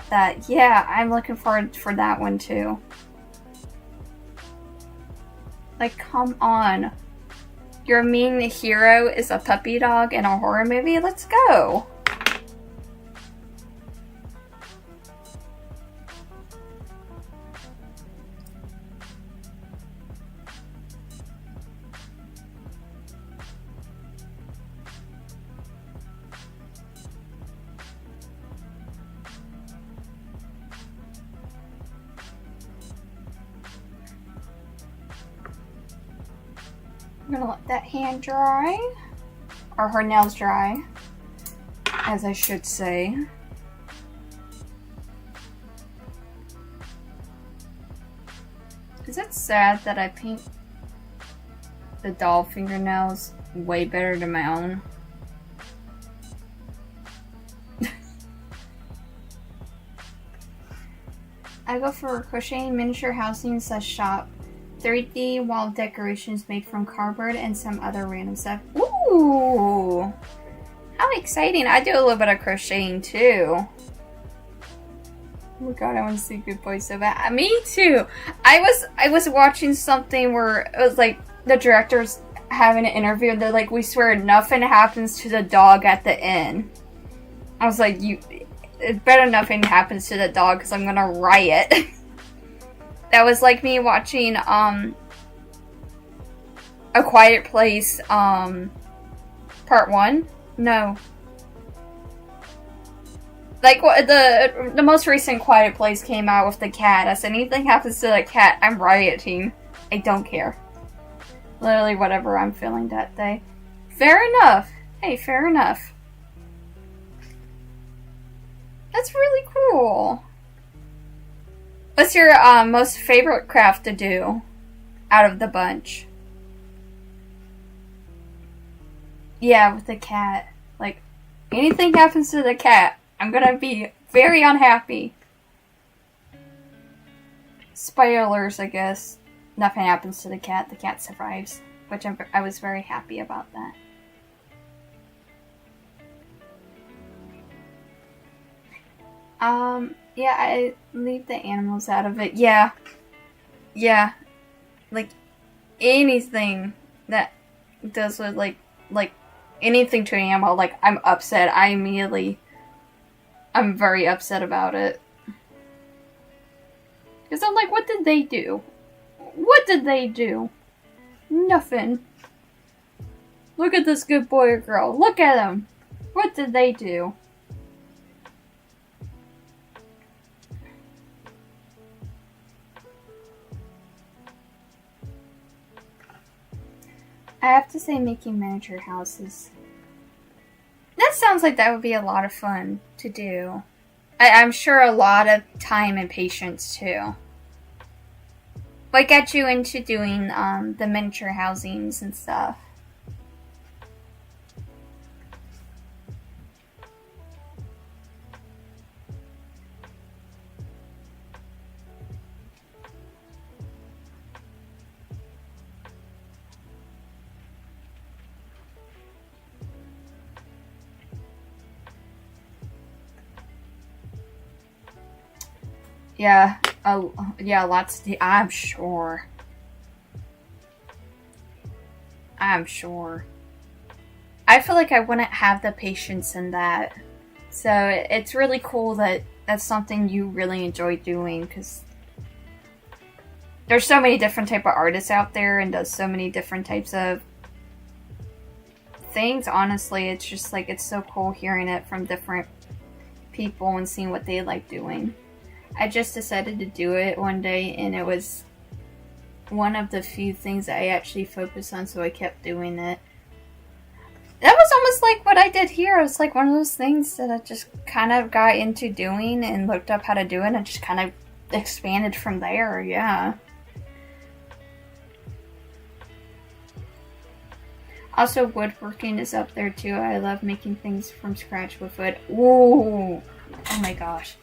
that. Yeah, I'm looking forward for that one too. Like, come on. Your main hero is a puppy dog in a horror movie? Let's go. I'm gonna let that hand dry, or her nails dry, as I should say. Is it sad that I paint the doll fingernails way better than my own? I go for crocheting miniature housing / shop. 3D wall decorations made from cardboard and some other random stuff. Ooh! How exciting! I do a little bit of crocheting too. Oh my god, I want to see Good Boy so bad. Me too! I was watching something where it was like the director's having an interview and they're like, we swear nothing happens to the dog at the end. I was like, it better nothing happens to the dog because I'm gonna riot. That was like me watching A Quiet Place part 1. No. Like the most recent Quiet Place came out with the cat. I said anything happens to the cat, I'm rioting. I don't care. Literally whatever I'm feeling that day. Fair enough. Hey, fair enough. That's really cool. What's your most favorite craft to do out of the bunch? Yeah, with the cat. Like, anything happens to the cat, I'm gonna be very unhappy. Spoilers, I guess. Nothing happens to the cat. The cat survives, which I was very happy about that. Yeah, I leave the animals out of it. Yeah. Yeah. Like, anything that does with, like, anything to an animal, like, I'm upset. I'm very upset about it. Because I'm like, what did they do? What did they do? Nothing. Look at this good boy or girl. Look at them. What did they do? I have to say, making miniature houses. That sounds like that would be a lot of fun to do. I'm sure a lot of time and patience too. What got you into doing the miniature housings and stuff? Yeah. Oh, yeah. Lots. I'm sure. I'm sure. I feel like I wouldn't have the patience in that. So it's really cool that that's something you really enjoy doing, because there's so many different type of artists out there and does so many different types of things. Honestly, it's just like, it's so cool hearing it from different people and seeing what they like doing. I just decided to do it one day, and it was one of the few things I actually focused on, so I kept doing it. That was almost like what I did here. It was like one of those things that I just kind of got into doing and looked up how to do it and just kind of expanded from there, yeah. Also, woodworking is up there too. I love making things from scratch with wood. Ooh, oh my gosh.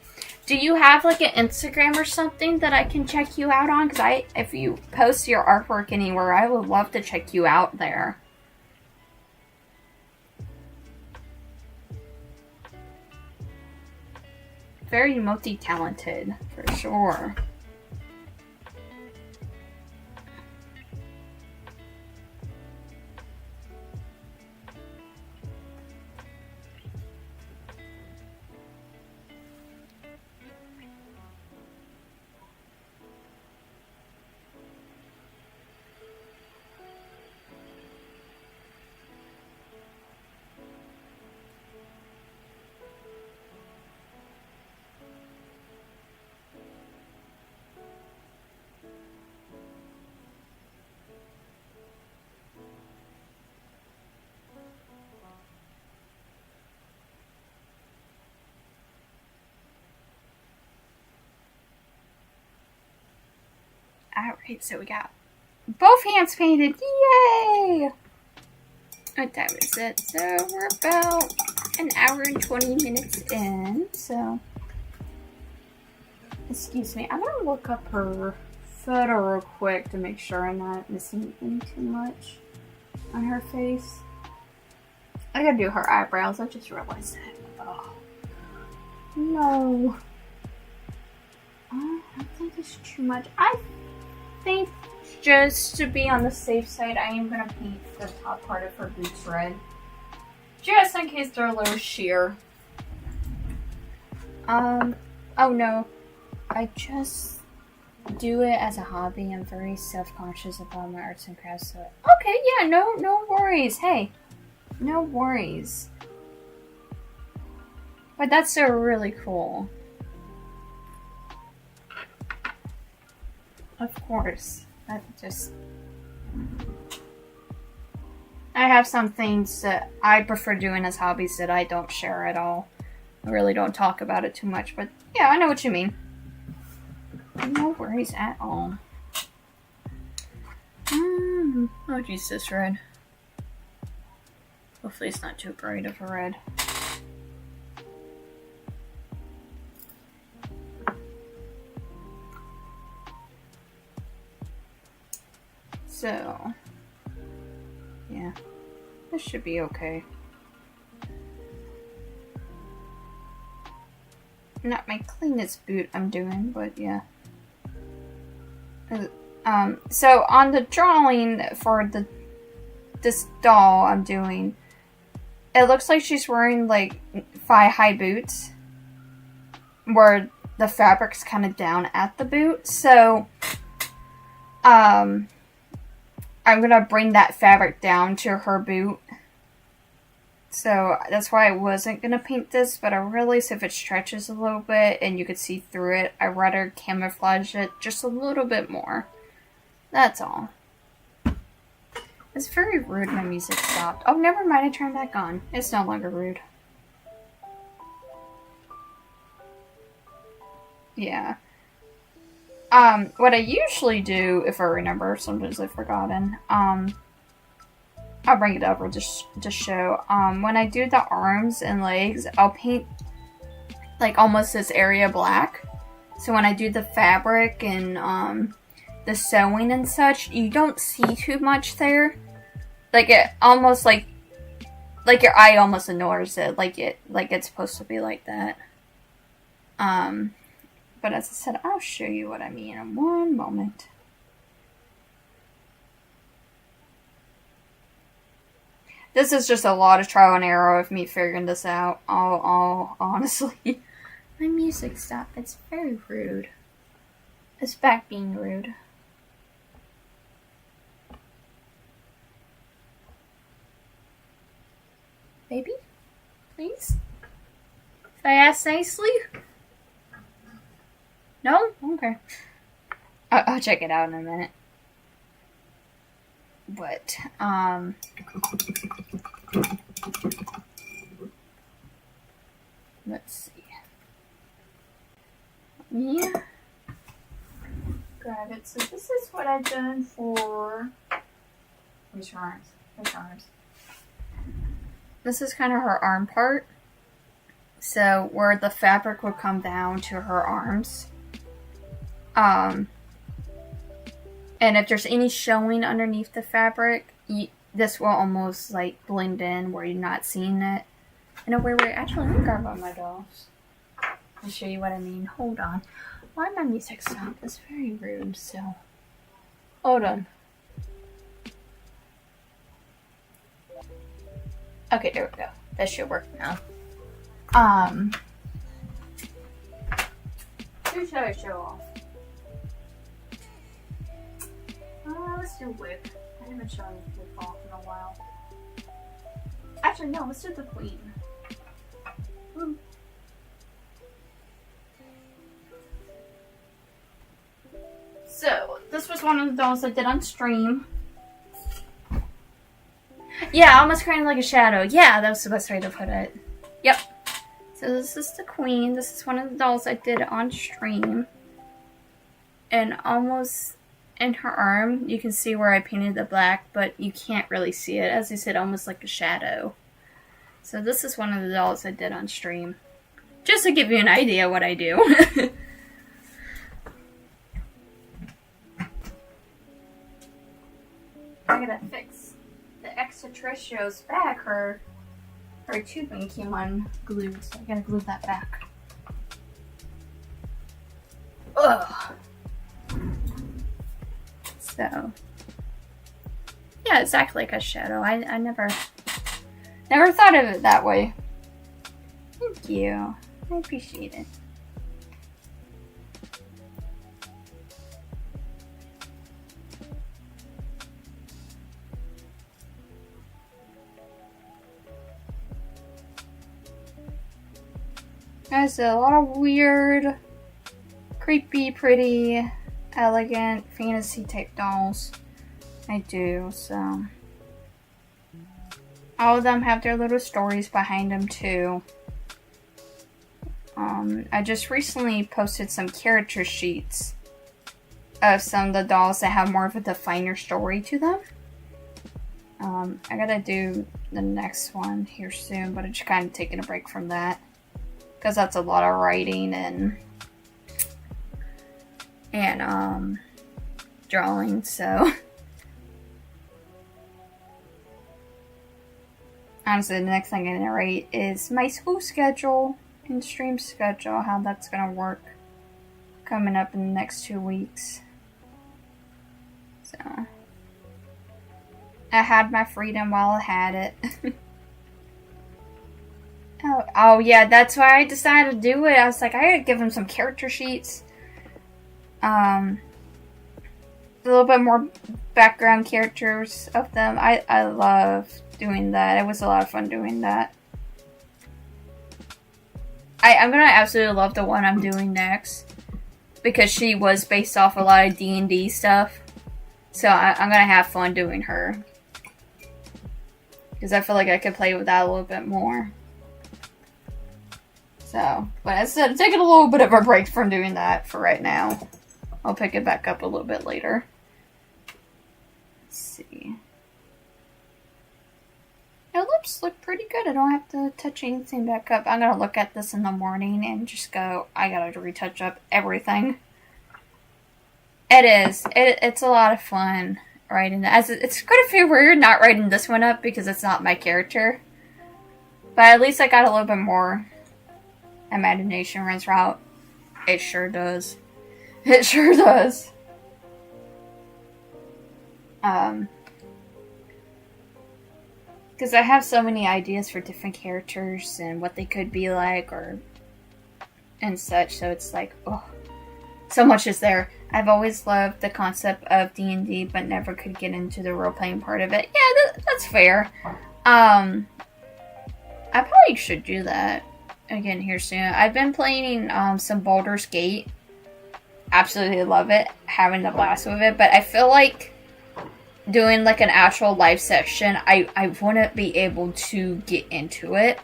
Do you have like an Instagram or something that I can check you out on? Because if you post your artwork anywhere, I would love to check you out there. Very multi-talented, for sure. Alright, so we got both hands painted. Yay! What time is it? So we're about an hour and 20 minutes in, so... Excuse me, I'm gonna look up her photo real quick to make sure I'm not missing anything too much on her face. I gotta do her eyebrows, I just realized that. Oh. No. I don't think it's too much. I think just to be on the safe side, I am gonna paint the top part of her boots red. Just in case they're a little sheer. Oh no. I just do it as a hobby. I'm very self-conscious about my arts and crafts, so okay, yeah, no worries. Hey. No worries. But that's so really cool. Of course. That just... I have some things that I prefer doing as hobbies that I don't share at all. I really don't talk about it too much, but yeah, I know what you mean. No worries at all. Oh, geez, this red. Hopefully it's not too bright of a red. So, yeah, this should be okay. Not my cleanest boot I'm doing, but yeah. So on the drawing for this doll I'm doing, it looks like she's wearing like thigh-high boots, where the fabric's kind of down at the boot. So, I'm gonna bring that fabric down to her boot. So that's why I wasn't gonna paint this, but I realized if it stretches a little bit and you could see through it, I'd rather camouflage it just a little bit more. That's all. It's very rude my music stopped. Oh, never mind, I turned back on. It's no longer rude. Yeah. What I usually do, if I remember, sometimes I've forgotten, I'll bring it up or just show. When I do the arms and legs, I'll paint like almost this area black. So when I do the fabric and the sewing and such, you don't see too much there. Like it almost like your eye almost ignores it, like it's supposed to be like that. But as I said, I'll show you what I mean in one moment. This is just a lot of trial and error of me figuring this out. All honestly. My music stopped. It's very rude. It's back being rude. Baby? Please? If I ask nicely? No? Okay. I'll check it out in a minute. But, let's see. Yeah. Grab it. So this is what I've done for... Where's her arms? Where's her arms? This is kind of her arm part. So, where the fabric would come down to her arms. And if there's any showing underneath the fabric, this will almost like blend in where you're not seeing it. No, wait, actually, let me grab one of my dolls. I'll show you what I mean. Hold on. Why my music stopped? It's very rude, so. Hold on. Okay, there we go. That should work now. Who should I show off? Let's do Whip. I haven't shown Whip off in a while. Actually, no, let's do the Queen. Ooh. So, this was one of the dolls I did on stream. Yeah, almost kind of like a shadow. Yeah, that was the best way to put it. Yep. So this is the Queen. This is one of the dolls I did on stream. And almost in her arm, you can see where I painted the black, but you can't really see it. As I said, almost like a shadow. So this is one of the dolls I did on stream. Just to give you an idea what I do. I gotta fix the extraterrestrial's back. Her tubing came unglued, so I gotta glue that back. Ugh. So, yeah, it's exactly like a shadow. I never thought of it that way. Thank you. I appreciate it. There's a lot of weird, creepy, pretty, elegant, fantasy type dolls. I do, so. All of them have their little stories behind them too. I just recently posted some character sheets of some of the dolls that have more of a definer story to them. I gotta do the next one here soon, but I'm just kind of taking a break from that because that's a lot of writing and drawing, so honestly the next thing I'm gonna write is my school schedule and stream schedule, how that's gonna work coming up in the next 2 weeks. So I had my freedom while I had it. oh yeah, that's why I decided to do it. I was like, I gotta give him some character sheets. A little bit more background characters of them. I love doing that. It was a lot of fun doing that. I'm gonna absolutely love the one I'm doing next because she was based off a lot of D&D stuff. So I'm gonna have fun doing her because I feel like I could play with that a little bit more. So, but instead of taking a little bit of a break from doing that for right now, I'll pick it back up a little bit later. Let's see. Her lips look pretty good. I don't have to touch anything back up. I'm gonna look at this in the morning and just go, I gotta retouch up everything. It is. It's a lot of fun writing that. It's gonna feel weird not writing this one up because it's not my character. But at least I got a little bit more imagination runs throughout. It sure does. It sure does. Because I have so many ideas for different characters and what they could be like and such, so it's like, oh, so much is there. I've always loved the concept of D&D, but never could get into the role-playing part of it. Yeah, that's fair. I probably should do that again here soon. I've been playing some Baldur's Gate. Absolutely love it. Having a blast with it, but I feel like doing like an actual live session, I wouldn't be able to get into it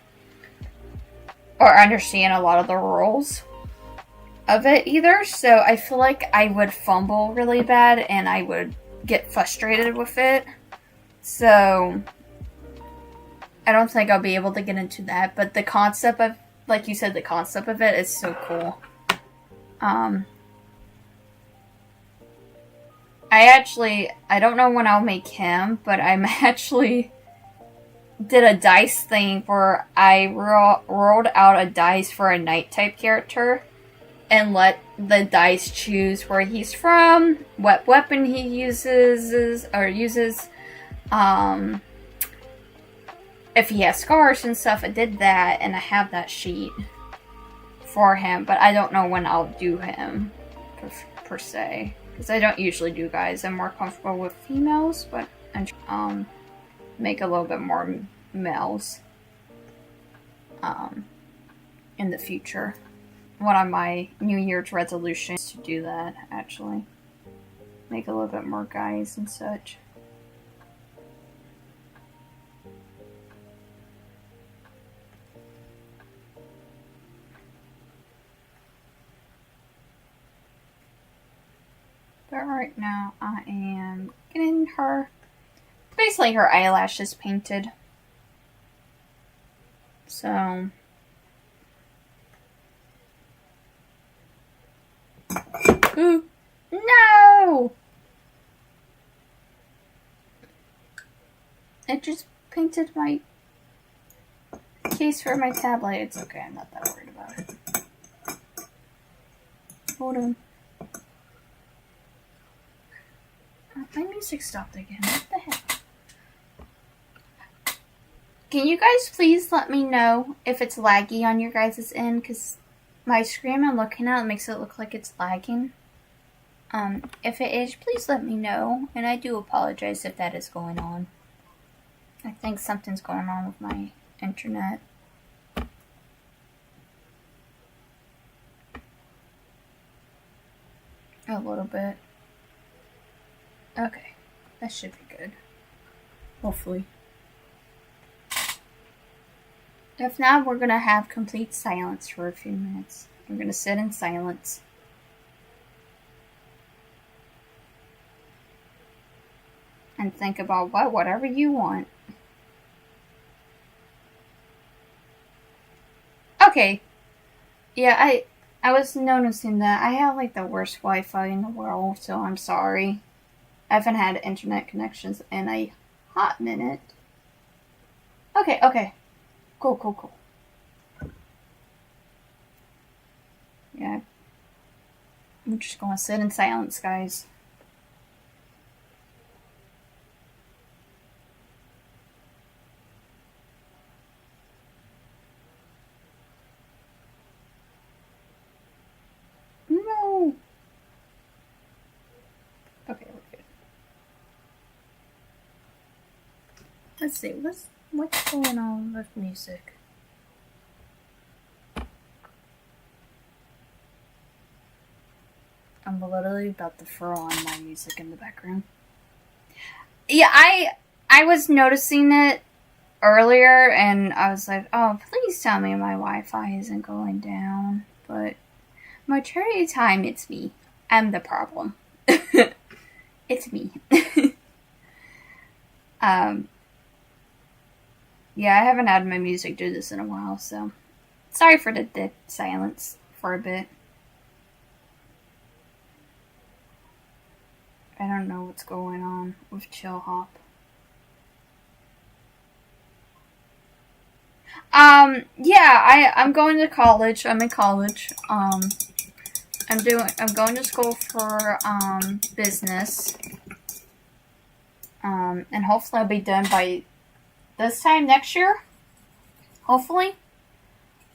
or understand a lot of the rules of it either, so I feel like I would fumble really bad and I would get frustrated with it, so I don't think I'll be able to get into that, but the concept of, like you said, the concept of it is so cool. I don't know when I'll make him, but I'm actually did a dice thing where I rolled out a dice for a knight type character and let the dice choose where he's from, what weapon he uses, if he has scars and stuff. I did that, and I have that sheet for him, but I don't know when I'll do him, per se. Because I don't usually do guys. I'm more comfortable with females, but make a little bit more males in the future. One of my New Year's resolutions is to do that, actually. Make a little bit more guys and such. But right now, I am getting her, basically her eyelashes painted. So, ooh, no! It just painted my case for my tablet. It's okay, I'm not that worried about it. Hold on. My music stopped again. What the heck? Can you guys please let me know if it's laggy on your guys' end? Because my screen I'm looking at makes it look like it's lagging. If it is, please let me know. And I do apologize if that is going on. I think something's going on with my internet. A little bit. Okay, that should be good. Hopefully. If not, we're gonna have complete silence for a few minutes. We're gonna sit in silence. And think about whatever you want. Okay. Yeah, I was noticing that I have like the worst Wi-Fi in the world, so I'm sorry. I haven't had internet connections in a hot minute. Okay. Cool. Yeah. I'm just gonna sit in silence, guys. No. Okay, we're good. Let's see, what's going on with music? I'm literally about to throw on my music in the background. Yeah, I was noticing it earlier, and I was like, oh, please tell me my Wi-Fi isn't going down. But majority of the time, it's me. I'm the problem. It's me. Yeah, I haven't had my music do this in a while, so sorry for the dead silence for a bit. I don't know what's going on with Chill Hop. Yeah, I'm going to college. I'm in college. I'm going to school for business. And hopefully I'll be done by this time next year. Hopefully.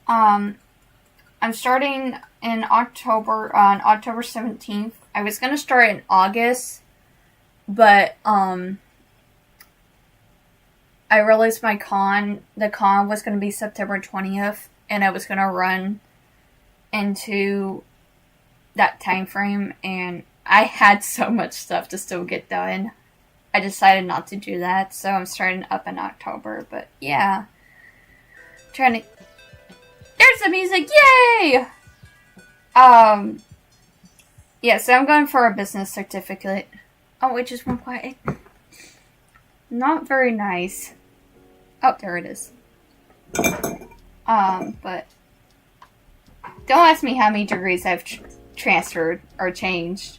I'm starting in October, on October 17th. I was going to start in August, but I realized the con was going to be September 20th, and I was going to run into that time frame, and I had so much stuff to still get done. I decided not to do that, so I'm starting up in October, but yeah. Trying to... There's the music! Yay! Yeah, so I'm going for a business certificate. Oh, it just went quiet. Not very nice. Oh, there it is. But don't ask me how many degrees I've transferred or changed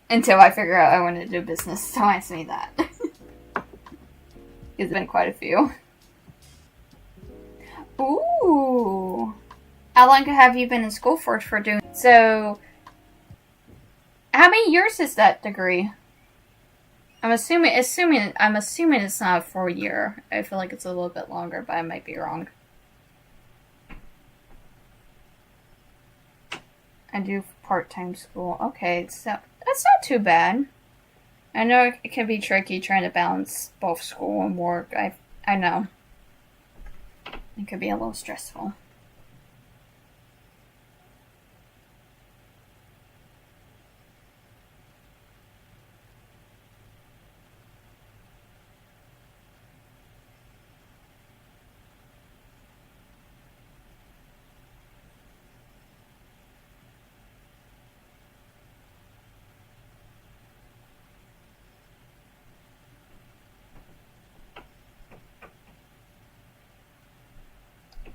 until I figure out I want to do business. Don't ask me that. It's been quite a few. Ooh. How long have you been in school for doing? So, how many years is that degree? I'm assuming it's not a 4-year. I feel like it's a little bit longer, but I might be wrong. I do part-time school. Okay, so that's not too bad. I know it can be tricky trying to balance both school and work. I know. It could be a little stressful.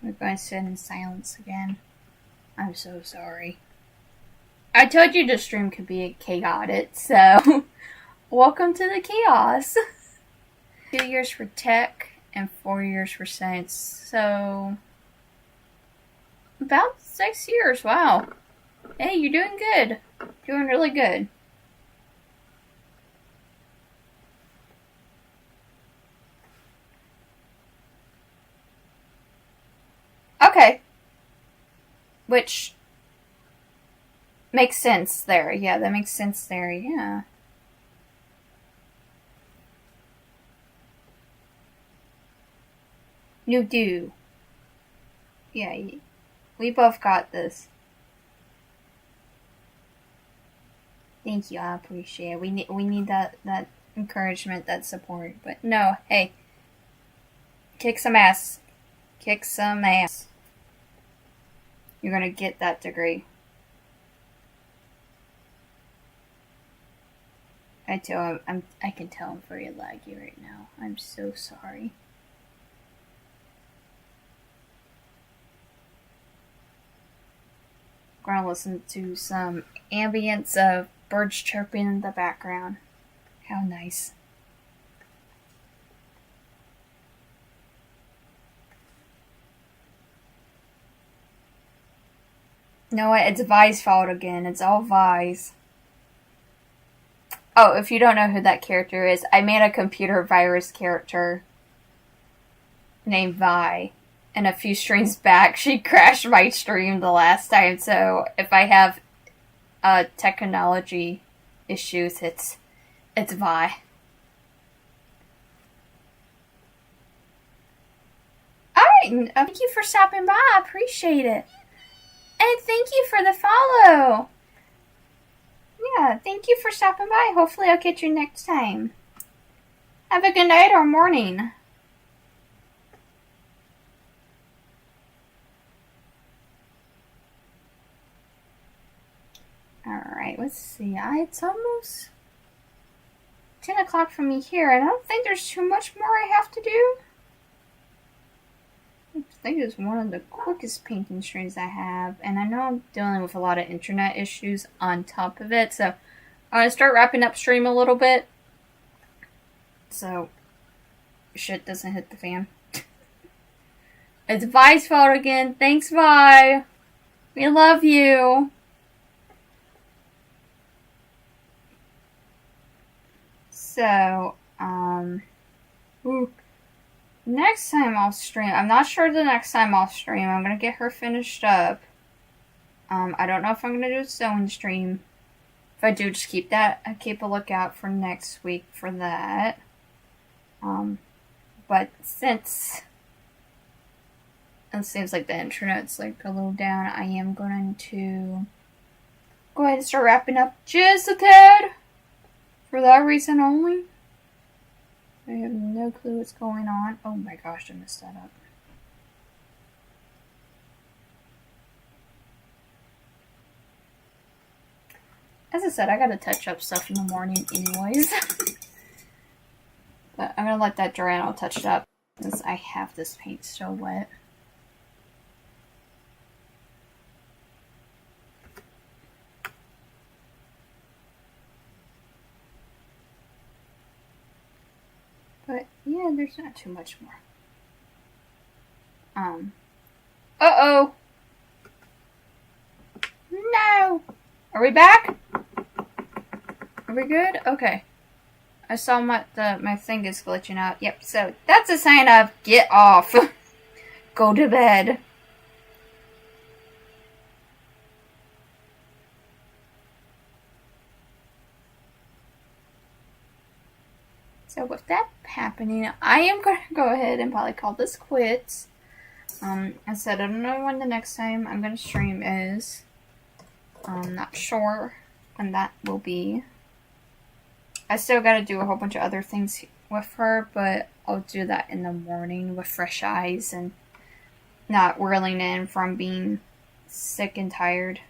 We're going to sit in silence again. I'm so sorry. I told you the stream could be chaotic, so welcome to the chaos. 2 years for tech and 4 years for science, so about 6 years. Wow. Hey, you're doing good. Doing really good. Okay. Which makes sense there. Yeah, that makes sense there. Yeah. You do. Yeah, we both got this. Thank you. I appreciate it. We need that encouragement, that support. But no, hey, kick some ass. Kick some ass. You're gonna get that degree. I can tell I'm very laggy right now. I'm so sorry. I'm gonna listen to some ambience of birds chirping in the background. How nice. You know what? It's Vi's fault again. It's all Vi's. Oh, if you don't know who that character is, I made a computer virus character named Vi. And a few streams back, she crashed my stream the last time. So if I have technology issues, it's Vi. Alright, thank you for stopping by. I appreciate it. And thank you for the follow. Yeah, thank you for stopping by. Hopefully I'll catch you next time. Have a good night or morning. Alright, let's see. It's almost 10 o'clock for me here. I don't think there's too much more I have to do. I think it's one of the quickest painting streams I have. And I know I'm dealing with a lot of internet issues on top of it. So I'm going to start wrapping up stream a little bit. So shit doesn't hit the fan. It's Vi's fault again. Thanks, Vi. We love you. So, next time I'll stream, I'm not sure the next time I'll stream, I'm gonna get her finished up. I don't know if I'm gonna do a sewing stream. If I do, just keep a lookout for next week for that. But since it seems like the internet's like a little down, I am going to go ahead and start wrapping up just a tad. For that reason only. I have no clue what's going on. Oh my gosh, I messed that up. As I said, I gotta touch up stuff in the morning anyways. But I'm gonna let that dry and I'll touch it up since I have this paint still wet. But yeah, there's not too much more. Uh-oh! No! Are we back? Are we good? Okay. I saw my thing is glitching out. Yep, so that's a sign of get off. Go to bed. So with that happening, I am going to go ahead and probably call this quits. I said I don't know when the next time I'm going to stream is. I'm not sure when that will be. I still got to do a whole bunch of other things with her, but I'll do that in the morning with fresh eyes and not whirling in from being sick and tired.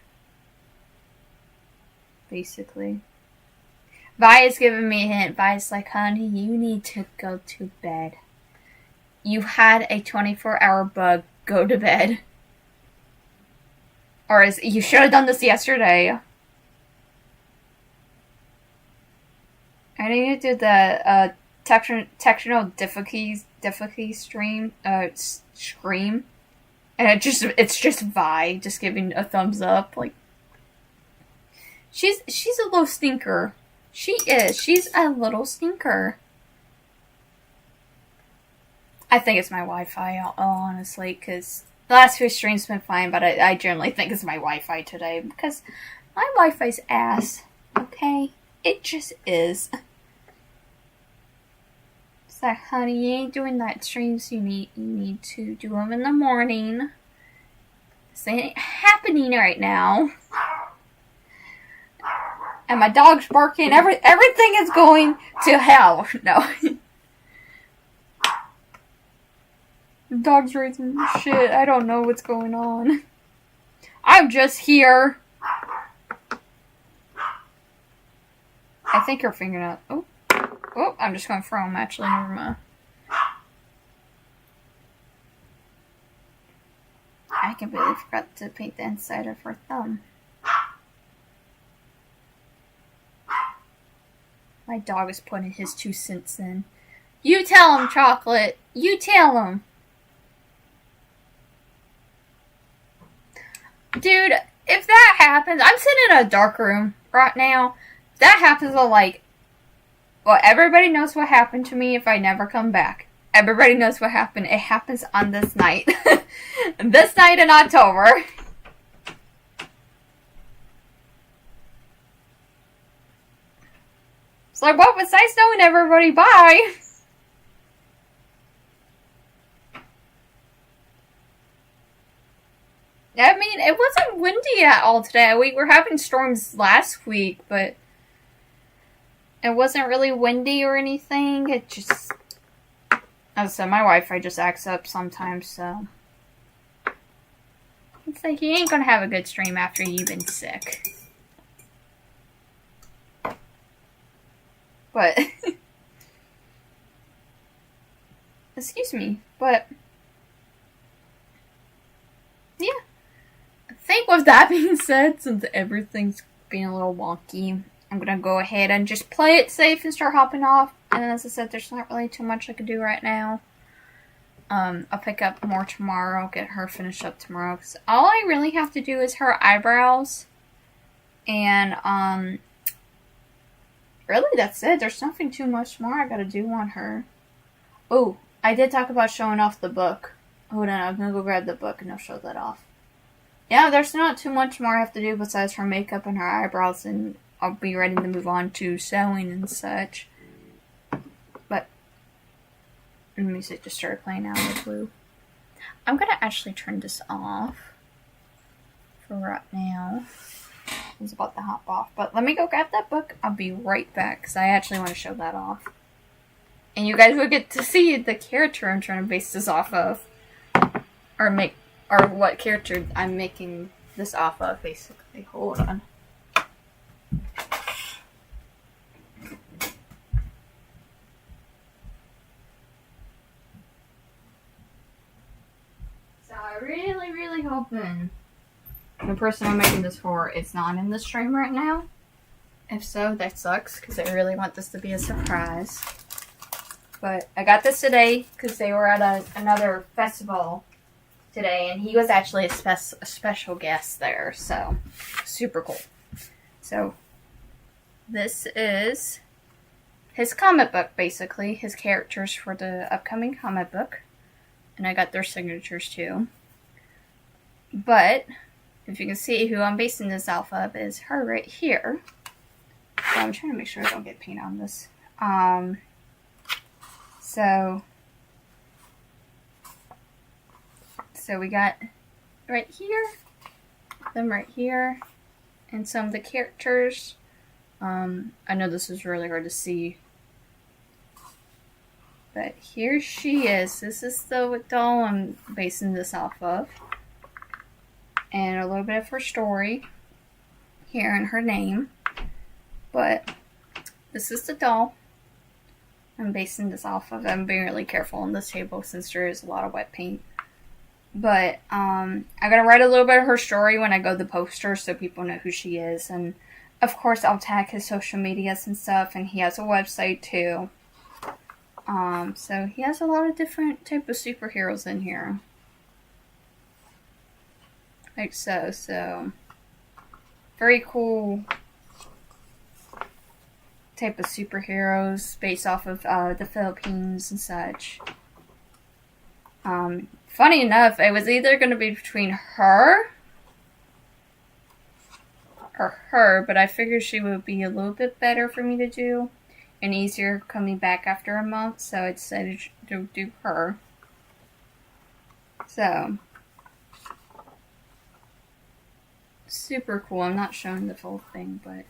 Basically. Vi is giving me a hint. Vi's like, honey, you need to go to bed. You had a 24-hour bug. Go to bed. Or you should have done this yesterday. I need to do the technical difficulty stream scream. And it's just Vi just giving a thumbs up. Like she's a little stinker. She is. She's a little stinker. I think it's my Wi-Fi, honestly, because the last few streams have been fine, but I generally think it's my Wi-Fi today, because my Wi-Fi's ass, okay? It just is. It's like, honey, you ain't doing night streams, you need to do them in the morning. This ain't happening right now. And my dog's barking. Everything is going to hell. No. The dog's raising shit. I don't know what's going on. I'm just here. I think her fingernail. Oh. Oh, I'm just going to throw them, actually. Never mind. I completely forgot to paint the inside of her thumb. My dog is putting his 2 cents in. You tell him, Chocolate. You tell him. Dude, if that happens, I'm sitting in a dark room right now. If that happens, I'll well, everybody knows what happened to me if I never come back. Everybody knows what happened. It happens on this night. This night in October. It's like, well, it's nice knowing everybody. Bye. I mean, it wasn't windy at all today. We were having storms last week, but it wasn't really windy or anything. It just, as I said, my Wi-Fi just acts up sometimes, so. It's like, you ain't gonna have a good stream after you've been sick. But, excuse me, but, yeah. I think with that being said, since everything's being a little wonky, I'm gonna go ahead and just play it safe and start hopping off. And as I said, there's not really too much I could do right now. I'll pick up more tomorrow. I'll get her finished up tomorrow. Cause all I really have to do is her eyebrows. And, really that's it. There's nothing too much more I gotta do on her. Oh, I did talk about showing off the book. Hold on, I'm gonna go grab the book and I'll show that off. Yeah, there's not too much more I have to do besides her makeup and her eyebrows, and I'll be ready to move on to sewing and such. But the music just started playing out of the blue. I'm gonna actually turn this off for right now. I was about to hop off, but let me go grab that book. I'll be right back because I actually want to show that off. And you guys will get to see the character I'm trying to base this off of. Or what character I'm making this off of, basically. Hold on. So I really hoping the person I'm making this for is not in the stream right now. If so, that sucks, because I really want this to be a surprise. But I got this today, because they were at another festival today, and he was actually a special guest there, so super cool. So this is his comic book, basically, his characters for the upcoming comic book, and I got their signatures too. But if you can see, who I'm basing this off of is her right here. So I'm trying to make sure I don't get paint on this. So we got right here, them right here, and some of the characters. I know this is really hard to see, but here she is. This is the doll I'm basing this off of. And a little bit of her story here and her name. But this is the doll I'm basing this off of. I'm being really careful on this table since there is a lot of wet paint. But I'm going to write a little bit of her story when I go to the poster so people know who she is. And of course I'll tag his social medias and stuff. And he has a website too. So he has a lot of different type of superheroes in here. Like so. So very cool type of superheroes based off of the Philippines and such. Funny enough, it was either going to be between her or her, but I figured she would be a little bit better for me to do and easier coming back after a month, so I decided to do her. So, super cool. I'm not showing the full thing, but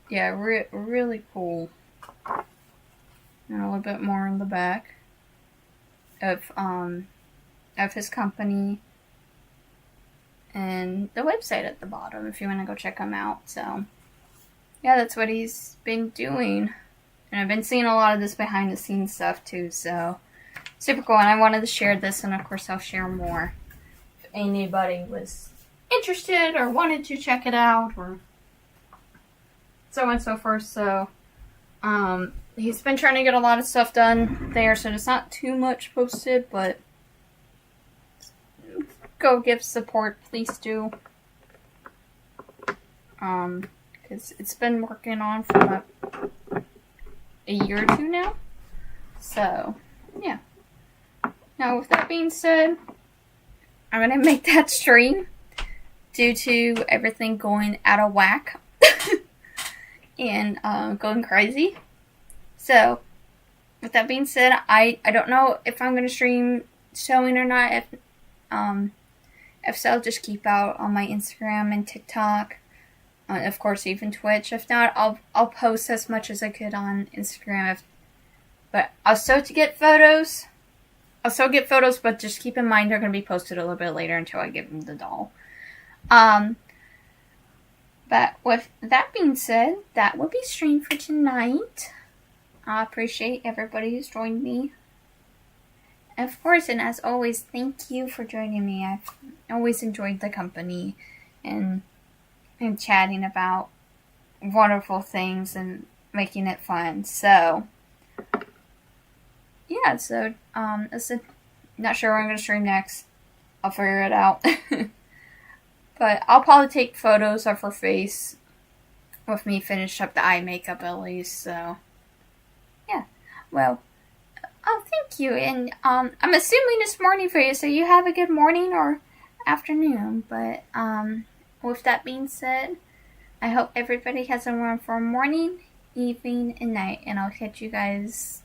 yeah, really cool. and a little bit more on the back of his company, and the website at the bottom if you want to go check him out. So yeah, that's what he's been doing, and I've been seeing a lot of this behind the scenes stuff too, so super cool. And I wanted to share this, and of course I'll share more if anybody was interested or wanted to check it out, or so on and so forth. So he's been trying to get a lot of stuff done there, so there's not too much posted, but go give support, please do. Because it's been working on for about a year or two now. So, yeah. Now, with that being said, I'm going to make that stream due to everything going out of whack and going crazy. So, with that being said, I don't know if I'm going to stream showing or not. If so, just keep out on my Instagram and TikTok. Of course, even Twitch. If not, I'll post as much as I could on Instagram. But I'll still get photos. But just keep in mind they're going to be posted a little bit later until I give them the doll. But with that being said, that will be stream for tonight. I appreciate everybody who's joined me. Of course, and as always, thank you for joining me. I've always enjoyed the company and chatting about wonderful things and making it fun. So, yeah, so, not sure where I'm going to stream next. I'll figure it out. But I'll probably take photos of her face with me finish up the eye makeup at least, so, yeah. Well, oh, thank you, and, I'm assuming it's morning for you, so you have a good morning or afternoon, but, with that being said, I hope everybody has a wonderful morning, evening, and night, and I'll catch you guys